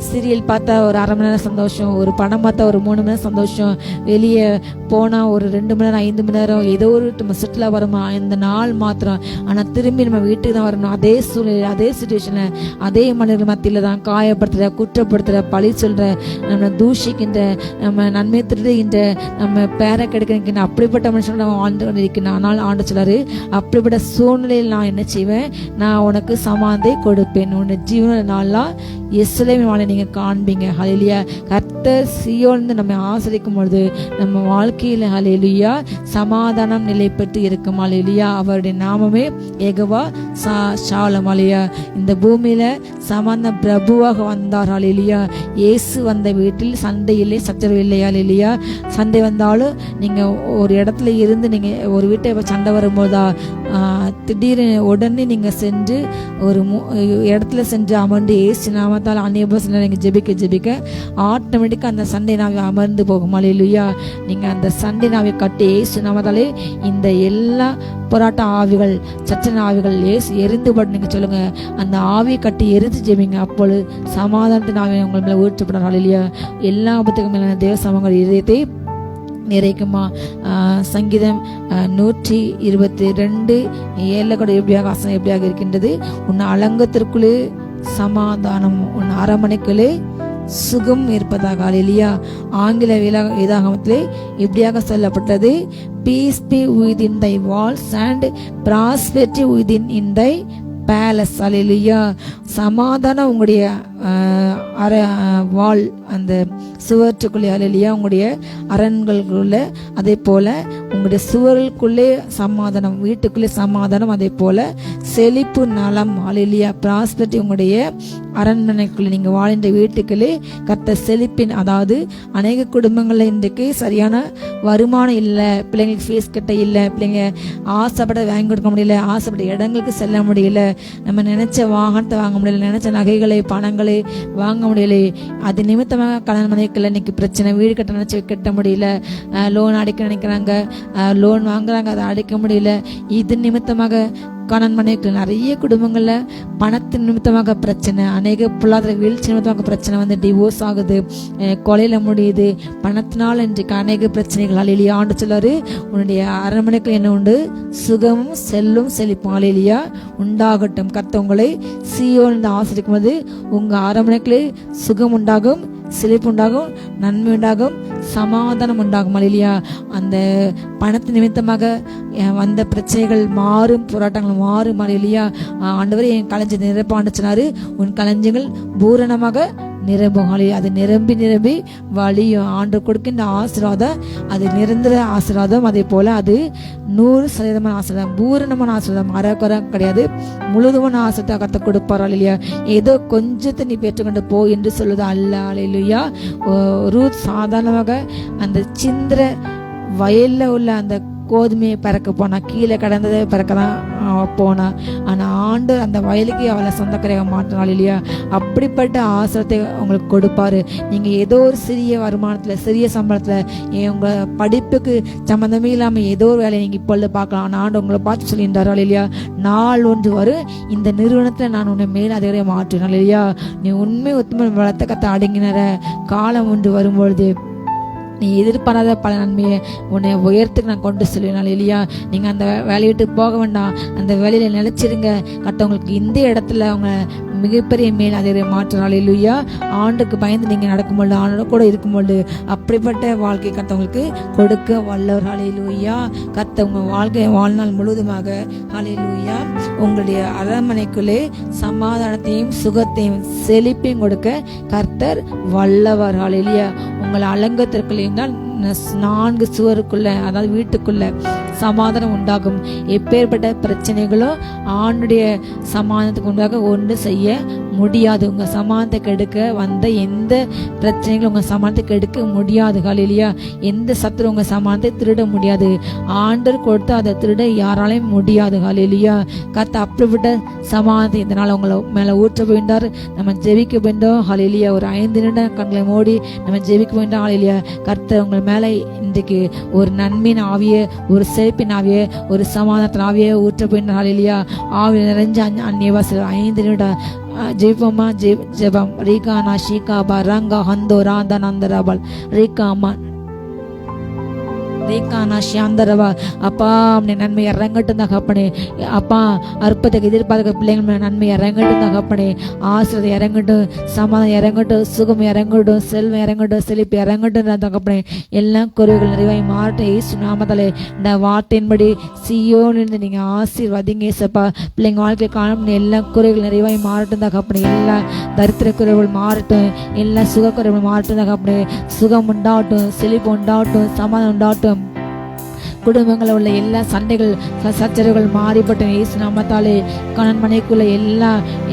சீரியல் பார்த்தா ஒரு அரை மணி நேரம் சந்தோஷம், ஒரு படம் பார்த்தா ஒரு 3 மணி நேரம் சந்தோஷம், வெளியே போனா ஒரு 2 மணி நேரம் 5 மணி நேரம், ஏதோ ஒரு நம்ம சுற்றுலா வருமா இந்த நாள் மாத்திரம். ஆனா திரும்பி நம்ம வீட்டுக்கு தான் வரணும். அதே சூழ்நிலை, அதே சுச்சுவேஷன்ல, அதே மனிதர்கள் மத்தியில தான் காயப்படுத்துற, குற்றப்படுத்துற, பழி சொல்ற, நம்ம தூஷிக்கின்ற, நம்ம நன்மை திருடுகின்ற, நம்ம பேரை கெடுக்கின்ற அப்படிப்பட்ட மனுஷன் நம்ம வாழ்ந்து கொண்டிருக்கிறோம். ஆனால் ஆண்டு சொல்லாரு, அப்படிப்பட்ட சூழ்நிலையில் நான் என்ன செய்வேன், நான் உனக்கு சமாதானத்தை கொடுப்பேன். உன்னை ஜீவன நாளெல்லாம் எஸ்லேமே வாழ நீங்க காண்பீங்க. ஹல்லேலூயா. கர்த்தர் சீயோனிலிருந்து நம்ம ஆசிரிக்கும் பொழுது நம்ம வாழ்க்கையில ஹல்லேலூயா சமாதானம் நிலை பெற்று இருக்கும். ஹல்லேலூயா. அவருடைய நாமமே யெகோவா ஷாலோம். ஹல்லேலூயா. இந்த பூமியில சமாதான பிரபுவாக வந்தார். ஹல்லேலூயா. இயேசு வந்த வீட்டில் சண்டை இல்லை, சச்சரவு இல்லை. ஹல்லேலூயா. சண்டை வந்தாலும் நீங்க ஒரு இடத்துல இருந்து நீங்க ஒரு வீட்டை சண்டை வரும்போதா திடீர்னு உடனே நீங்க சென்று ஒரு இடத்துல சென்று அமர்ந்து ஏசு நாமத்தால் அநேக நீங்க ஜெபிக்க ஆட்டோமேட்டிக்கா அந்த சண்டை நாவை அமர்ந்து போகும். அல்லேலூயா. நீங்க அந்த சண்டை நாவை கட்டி ஏசு நாமத்தாலே இந்த எல்லா போராட்ட ஆவிகள், சச்சன ஆவிகள் எரிந்துபட்டு நீங்க சொல்லுங்க, அந்த ஆவியை கட்டி எரிந்து ஜெபிங்க. அப்பொழுது சமாதானத்தின் ஆவியை உங்கள் மேல ஊற்றப்படும். அல்லேலூயா. எல்லா ஆபத்துக்கும் மேல தேவ சமூக இதயத்தை நிறைக்குமா. சங்கீதம் 122:7 கூட எப்படியாக ஆசனம் எப்படியாக இருக்கின்றது, உன் அலங்கத்திற்குள்ளே சமாதானம், உன் அரமனைக்குள்ளே சுகம் இருப்பதாக. அல்லேலூயா. ஆங்கில வேதாகமத்திலே இப்படியாக சொல்லப்பட்டது, peace be within thy walls and prosperity within in thy palace. அல்லேலூயா. சமாதானம் உங்களுடைய வால், அந்த சுவற்றுக்குள்ளே. அல்லேலூயா. உங்களுடைய அரண்களுக்குள்ள, அதே போல உங்களுடைய சுவர்களுக்குள்ளே சமாதானம், வீட்டுக்குள்ளே சமாதானம், அதே போல செழிப்பு நலம். அல்லேலூயா. ப்ராஸ்பெரிட்டி உங்களுடைய அரண்மனைக்குள்ளே, நீங்க வாழ்ந்த வீட்டுக்குள்ளே கர்த்தர் செழிப்பின், அதாவது அநேக குடும்பங்கள்ல இன்றைக்கு சரியான வருமானம் இல்லை, பிள்ளைங்களுக்கு ஃபீஸ் கட்ட இல்லை, பிள்ளைங்க ஆசைப்பட வாங்கி கொடுக்க முடியல, ஆசைப்பட்ட இடங்களுக்கு செல்ல முடியல, நம்ம நினைச்ச வாகனத்தை வாங்க முடியல, நினைச்ச நகைகளை பணங்களை வாங்க முடியல. அது நிமித்தமாக கடன் மனைவிக்குள்ள இன்னைக்கு பிரச்சனை. வீடு கட்ட நினைச்சு கட்ட முடியல, லோன் அடைக்க நினைக்கிறாங்க, லோன் வாங்குறாங்க, அதை அடைக்க முடியல. இது நிமித்தமாக கணவன் மனைவிக்கு நிறைய குடும்பங்கள்ல பணத்தின் நிமித்தமாக பிரச்சனை, அநேக பொருளாதார வீழ்ச்சி நிமித்தமாக பிரச்சனை வந்து டிவோர்ஸ் ஆகுது, கொலையில முடியுது, பணத்தினால் இன்றைக்கு அநேக பிரச்சனைகள். அல்லேலூயா. ஆண்டு சொல்லாரு, உன்னுடைய அரண்மனைக்கு என்ன உண்டு, சுகமும் செல்லும் செழிப்பும் அல்லேலூயா உண்டாகட்டும். கர்த்தர் உங்களை சீயோனிலிருந்து ஆசீர்வதிக்கும் போது உங்க அரண்மனைக்குள்ளே சுகம் உண்டாகும், செழிப்பு உண்டாகும், நன்மை உண்டாகும், சமாதானம் உண்டாகும். அல்லேலூயா. அந்த பணத்து நிமித்தமாக வந்த பிரச்சனைகள் மாறும், போராட்டங்கள் மாறும். அல்லேலூயா. ஆண்டவரே என் களஞ்சியத்தை நிரப்பான்னு சொன்னாரு, உன் களஞ்சியங்கள் பூரணமாக நிரம்பும். அது நிரம்பி நிரம்பி வழியும். ஆண்டு கொடுக்கின்ற ஆசீர்வாதம் அது நிரந்தர ஆசீர்வாதம், அதே போல அது 100% ஆசீர்வாதம், பூரணமான ஆசீர்வாதம், அறக்குறை கிடையாது, முழுதுமான ஆசீர்வாதத்தை கர்த்தர் கொடுப்பார். அல்லேலூயா. ஏதோ கொஞ்சத்தை நீ பெற்றுக்கொண்டு போ என்று சொல்லுது அல்ல. அல்லேலூயா. ரூத் சாதாரணமாக அந்த சிந்திர வயல்ல உள்ள அந்த கோதுமையை பறக்க போனா, கீழே கடந்ததை பறக்கதான் போனா, ஆனா ஆண்டு அந்த வயலுக்கு அவளை சொந்தக்கரையாக மாற்றினாள். இல்லையா? அப்படிப்பட்ட ஆசிரத்தை உங்களுக்கு கொடுப்பாரு. நீங்க ஏதோ ஒரு சிறிய வருமானத்துல, சிறிய சம்பளத்துல, உங்க படிப்புக்கு சம்பந்தமே இல்லாம ஏதோ ஒரு வேலையை நீங்க இப்பொழுது பார்க்கலாம். ஆனா ஆண்டு உங்களை பார்த்து சொல்லியிருந்தாரு இல்லையா, நாள் ஒன்று வரும், இந்த நிறுவனத்துல நான் உன்னை மேல் அதிகாரியை மாற்றினாள். இல்லையா? நீ உண்மை உத்தம வளர்த்த கத்தை அடங்கினர காலம் ஒன்று வரும்பொழுது நீ எதிர்பாராத பல நன்மையை உன்னை உயரத்துக்கு நான் கொண்டு செல்வேன். இல்லையா? நீங்க அந்த வேலையை விட்டு போக வேண்டாம், அந்த வேலையில நிலைச்சிருங்க. கட்டவங்களுக்கு இந்த இடத்துல அவங்க மிகப்பெரிய மேல் அதிகாரியை மாற்றினாள். இல்லையா? ஆண்டுக்கு பயந்து நீங்க நடக்கும்பொழுது, ஆண்டோட கூட இருக்கும்பொழுது அப்படிப்பட்ட வாழ்க்கை கத்தவங்களுக்கு கொடுக்க வல்லவர். ஹல்லேலூயா. கத்த உங்க வாழ்க்கை வாழ்நாள் முழுவதுமாக ஹல்லேலூயா உங்களுடைய அரண்மனைக்குள்ளே சமாதானத்தையும் சுகத்தையும் செழிப்பையும் கொடுக்க கர்த்தர் வல்லவர். ஹல்லேலூயா. உங்களை அலங்கத்திற்குள்ளே 4 சுவருக்குள்ள, அதாவது வீட்டுக்குள்ள சமாதானம் உண்டாகும். எப்பேற்பட்ட பிரச்சனைகளோ ஆண்டுடைய சமாதானத்துக்கு உண்டாக ஒன்று செய்ய முடியாது. உங்க சமாதானத்தை கெடுக்க வந்த எந்த பிரச்சனைகளும் உங்க சமாதானத்தை கெடுக்க முடியாது. ஹல்லேலூயா. எந்த சத்துரு உங்க சமாதானத்தை திருட முடியாது. ஆண்டவர் கொடுத்து அதை திருட யாராலையும் முடியாது. ஹல்லேலூயா. கர்த்தர் அப்படிப்பட்ட சமாதானத்தை இந்த நாள் உங்களை மேல ஊற்ற வேண்டார். நம்ம ஜெபிக்க வேண்டும். ஹல்லேலூயா. ஒரு 5 நிமிடம் கண்களை மூடி நம்ம ஜெபிக்க வேண்டும். ஹல்லேலூயா. கர்த்தர் உங்கள் மேல இன்றைக்கு ஒரு நன்மையின் ஆவிய, ஒரு செழிப்பின் ஆவிய, ஒரு சமாதானத்தின் ஆவிய ஊற்ற வேண்டும். ஹல்லேலூயா. ஆவிய நிறைஞ்ச அந்நியவாசிகள் 5 நிமிடம் ஜெபமா ஜெபம். ரீகானா ஷீகாபா ரங்கா ஹந்தோ ராந்தா நந்தரபல் ரீகாமா ரேகானா ஷியாந்தரவா. அப்பா அப்படி நன்மை இறங்கட்டும் தகப்பனே. அப்பா அற்புதத்துக்கு எதிர்பார்க்க பிள்ளைங்க மேல நன்மை இறங்கட்டும் தகப்பனே. ஆசிரியர் இறங்கட்டும், சமாதானம் இறங்கட்டும், சுகம் இறங்கட்டும், செல்வம் இறங்கட்டும், செழிப்பு இறங்கட்டும் தகப்பனே. எல்லாம் குறைவுகள் நிறைவாய் மாறட்டும் இயேசு நாமத்திலே. இந்த வார்த்தையின்படி சியோனிலிருந்து நீங்க ஆசீர்வதிங்க இயேசப்பா. பிள்ளைங்க வாழ்க்கையை காணும் எல்லா குறைவுகள் நிறைவாய் மாறட்டும் தகப்பனே. எல்லா தரித்திர குறைவுகள் மாறட்டும், எல்லா சுக குறைவுகள் மாறட்டும் தகப்பனே. சுகம் உண்டாகட்டும், செழிப்பு உண்டாகட்டும், சமாதானம் உண்டாகட்டும். குடும்பங்களில் உள்ள எல்லா சண்டைகள் சச்சரவுகள் மாறிப்பட்ட இயேசு நாமத்தாலே. கணவன் மனைவிக்குள்ள எல்லா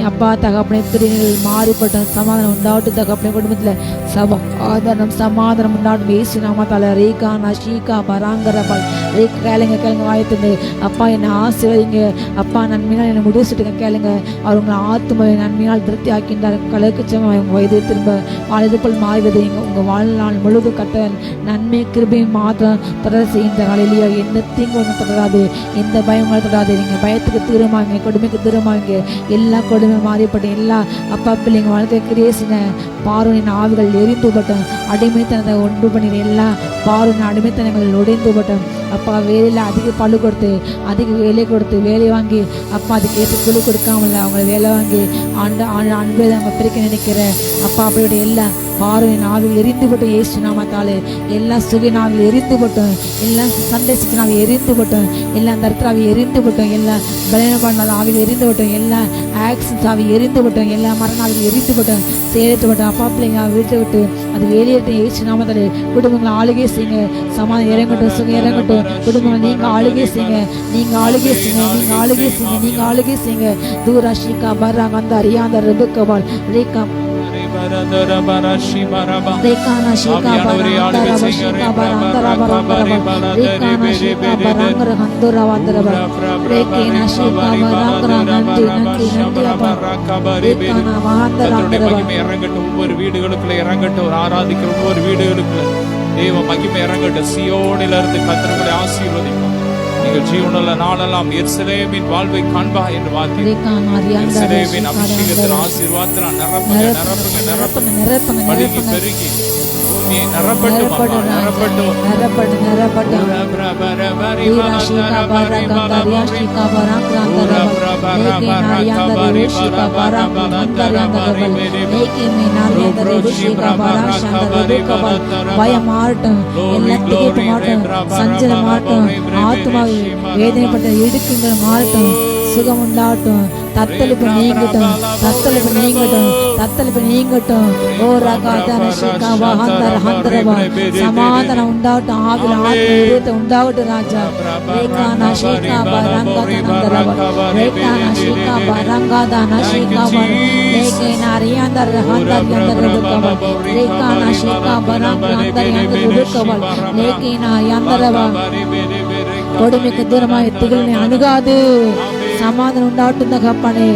அப்பா தகப்பனை பிரிவுகள் மாறிப்பட்ட சமாதானம் உண்டாகட்டும் தகப்பனை. குடும்பத்தில் சமாதானம் உண்டாகட்டும் இயேசு நாமத்தாலே. ரீகானா ஷீகா பராங்கரபால் கேளுங்க வாயத்துந்து. அப்பா என்னை ஆசீர்வதிங்க அப்பா. நன்மையால் என்னை முடிச்சுட்டுங்க கேளுங்க. அவர் உங்களை ஆத்தும நன்மையால் திருப்தி ஆக்கின்றார். கலக்குச்சம் வயது திரும்ப வாழ்து போல் மாறுவது உங்க வாழ்நாள் முழுது கட்ட நன்மை கிருபையும் மாற்றம் தொடர் செய்கின்ற நாளில் எந்த தீங்கு ஒன்றும் தொடராது, எந்த பயம் தொடராது. நீங்க பயத்துக்கு தூரமாங்க, கொடுமைக்கு தூரமாங்க. எல்லா கொடுமை மாறிப்பட்ட எல்லா அப்பா பிள்ளைங்க வாழ்க்கை கிரியேசின பார்வனின் ஆவிகள் எரிந்து பட்டோம். அடிமைத்தனத்தை ஒன்று பண்ணின எல்லா பார்வனின் அடிமைத்தனங்கள் உடைந்து பட்டோம். அப்பா வேலையில் அதிக பழு கொடுத்து, அதிக வேலை கொடுத்து, வேலை வாங்கி அப்பா அதுக்கு ஏற்ற குழு கொடுக்காமல அவங்கள வேலை வாங்கி அன்பு அவங்க பிரிக்க நினைக்கிற அப்பா அப்படியோட எல்லா பார்வையின் ஆவில் எரிந்து போட்டோம் இயேசு நாமத்தாலே. எல்லா சுகினாவில் எரிந்து போட்டோம், எல்லா சண்டை சிக்கனாவில் எரிந்து போட்டோம், எல்லா தர்த்தராவில் எரிந்து போட்டோம், எல்லா பலனபான ஆவில் எரிந்து போட்டோம், எல்லா ஆக்சிடென்ட் ஆவில் எரிந்து போட்டோம், எல்லா மரணாவில் எரிந்து போட்டோம், சேர்த்து போட்டோம். அப்பா பிள்ளைங்க வீட்டை விட்டு அது வெளியேற்ற இயேசு நாமத்தாலே. குடும்பங்களை ஆளுகை செய்யுங்க, சமாதானம் இறங்கட்டும், சுகம் இறங்கட்டும். குடும்பங்களை நீங்க ஆளுகை செய்யுங்க, நீங்க ஆளுகை செய்யுங்க, நீங்க ஆளுகை செய்யுங்க, நீங்க ஆளுகை செய்யுங்க. தூரா ஷீகா பர்ரா கந்த அரியாந்த ருபுக்கபால் ரேகா ரேகானா ஷீகா பராந்தரா ஷீகா பராந்தரா ரேகானா ஷீகா பராங்கர ஹந்தரா வந்தரா ரேகேனா ஷீகா பராங்கர நன்றி நன்றி நன்றி அப்பா. ரேகானா வந்தரா
மகிமை இறங்கட்டும், ஒவ்வொரு வீடுகளுக்குள்ள இறங்கட்டும். ஒரு ஆராதிக்கிற ஒவ்வொரு வீடுகளுக்குள்ள தேவ மகிமை இறங்கட்டும். சியோனிலிருந்து கர்த்தரை ஆசீர்வதிப்பார். நீங்கள் ஜீவனுள்ள நாளெல்லாம் எருசலேமின் வாழ்வை காண்பா என்று வார்த்தை. எருசலேமின் அபிஷேகத்தின் ஆசீர்வாதத்தினால் நிரப்புங்க நிரப்புங்க நிரப்புங்க நிரப்புங்க பெருகி பெருகி பூமியை நிரப்பட்டும் நிரப்பட்டும் நிரப்பட்டும் நிரப்பட்டும்.
பயம் மாறட்டும், எல்லாத்துக்கும் மாட்டும், சஞ்சலம் மாட்டும், ஆத்மாவில் வேதனைப்பட்ட இடுக்குங்கள் மாறட்டும், சுகம் உண்டாகட்டும், தத்தளிப்பு நீங்கட்டும், தத்தளிப்பு நீங்கட்டும், தத்தளிப்பு நீங்கட்டும். ஓ ரகாதன ஷீகா வஹந்தர ஹந்தரவா சமாதானம் உண்டாகட்டும், ஆவில ஆத்ம உண்டாகட்டும் ராஜா. ரேகானா ஷீகா பரங்கதனந்தரவா ரேகானா ஷீகா பரங்கதன ஷீகா ரேகேனா ரியாந்தர ஹந்தர் யந்தரவா ரேகானா ஷீகா பரங்கதன யந்தரவா ரேகேனா யந்தரவா. கொடுமைக்கு தூரமாய் திகழ்மை அணுகாது. சமாதானம் உண்டாட்டும் தகப்பனே,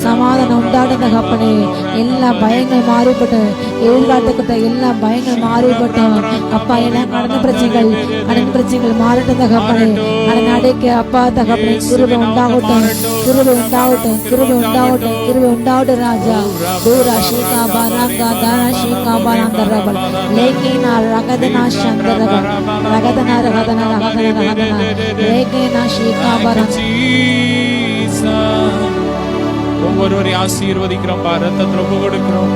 சமாதானம் உண்டாட்டும் தகப்பனே. எல்லா பயங்கள் மாறிப்பட்டோம், எதிர்காலத்துக்கிட்ட எல்லா பயங்கள் மாறிப்பட்டோம் அப்பா. எல்லாம் கடந்த பிரச்சனைகள் மாறட்டும் தகப்பனே. கடனை அடைக்க அப்பா தகப்பனே கிருபை உண்டாகட்டும், கிருபை உண்டாகட்டும், கிருபை உண்டாகட்டும், கிருபை உண்டாகட்டும் ராஜா. தூரா ஷீகா பராங்கா தானா ஷீகா பராந்தரபல் லேகேனா ரகதனா சந்தரபல் ரகதனா ரகதனா ரகதனா ரகதனா லேகேனா ஷீகா பராங்க.
ஒவ்வொருவரை ஆசீர்வதிக்கிறோம், ரத்தத்தை ஒப்பு கொடுக்கிறோம்.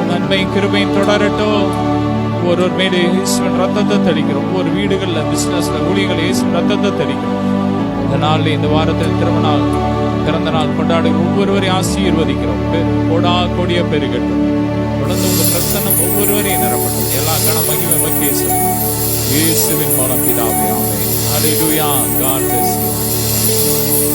நன்மை கிருபையும் தொடரட்டும். ஒருவர் மேலே இயேசுவின் ரத்தத்தை தெளிக்கிறோம். ஒவ்வொரு வீடுகள்ல பிசினஸ்ல ஊழியர்கள் இயேசுவின் ரத்தத்தை தெளிக்கிறோம். இந்த நாள்ல இந்த வாரத்தில் திரும்ப நாள் பிறந்த நாள் கொண்டாடுகிற ஒவ்வொருவரையும் ஆசீர்வதிக்கிறோம். கொடிய பெருகட்டும். தொடர்ந்து உங்க பிரசன்னம் ஒவ்வொருவரையும் நிரப்பட்டும். எல்லா கன மகிமை இயேசுவின் மூலம் பிதாவே ஆமென். Hallelujah. God bless you.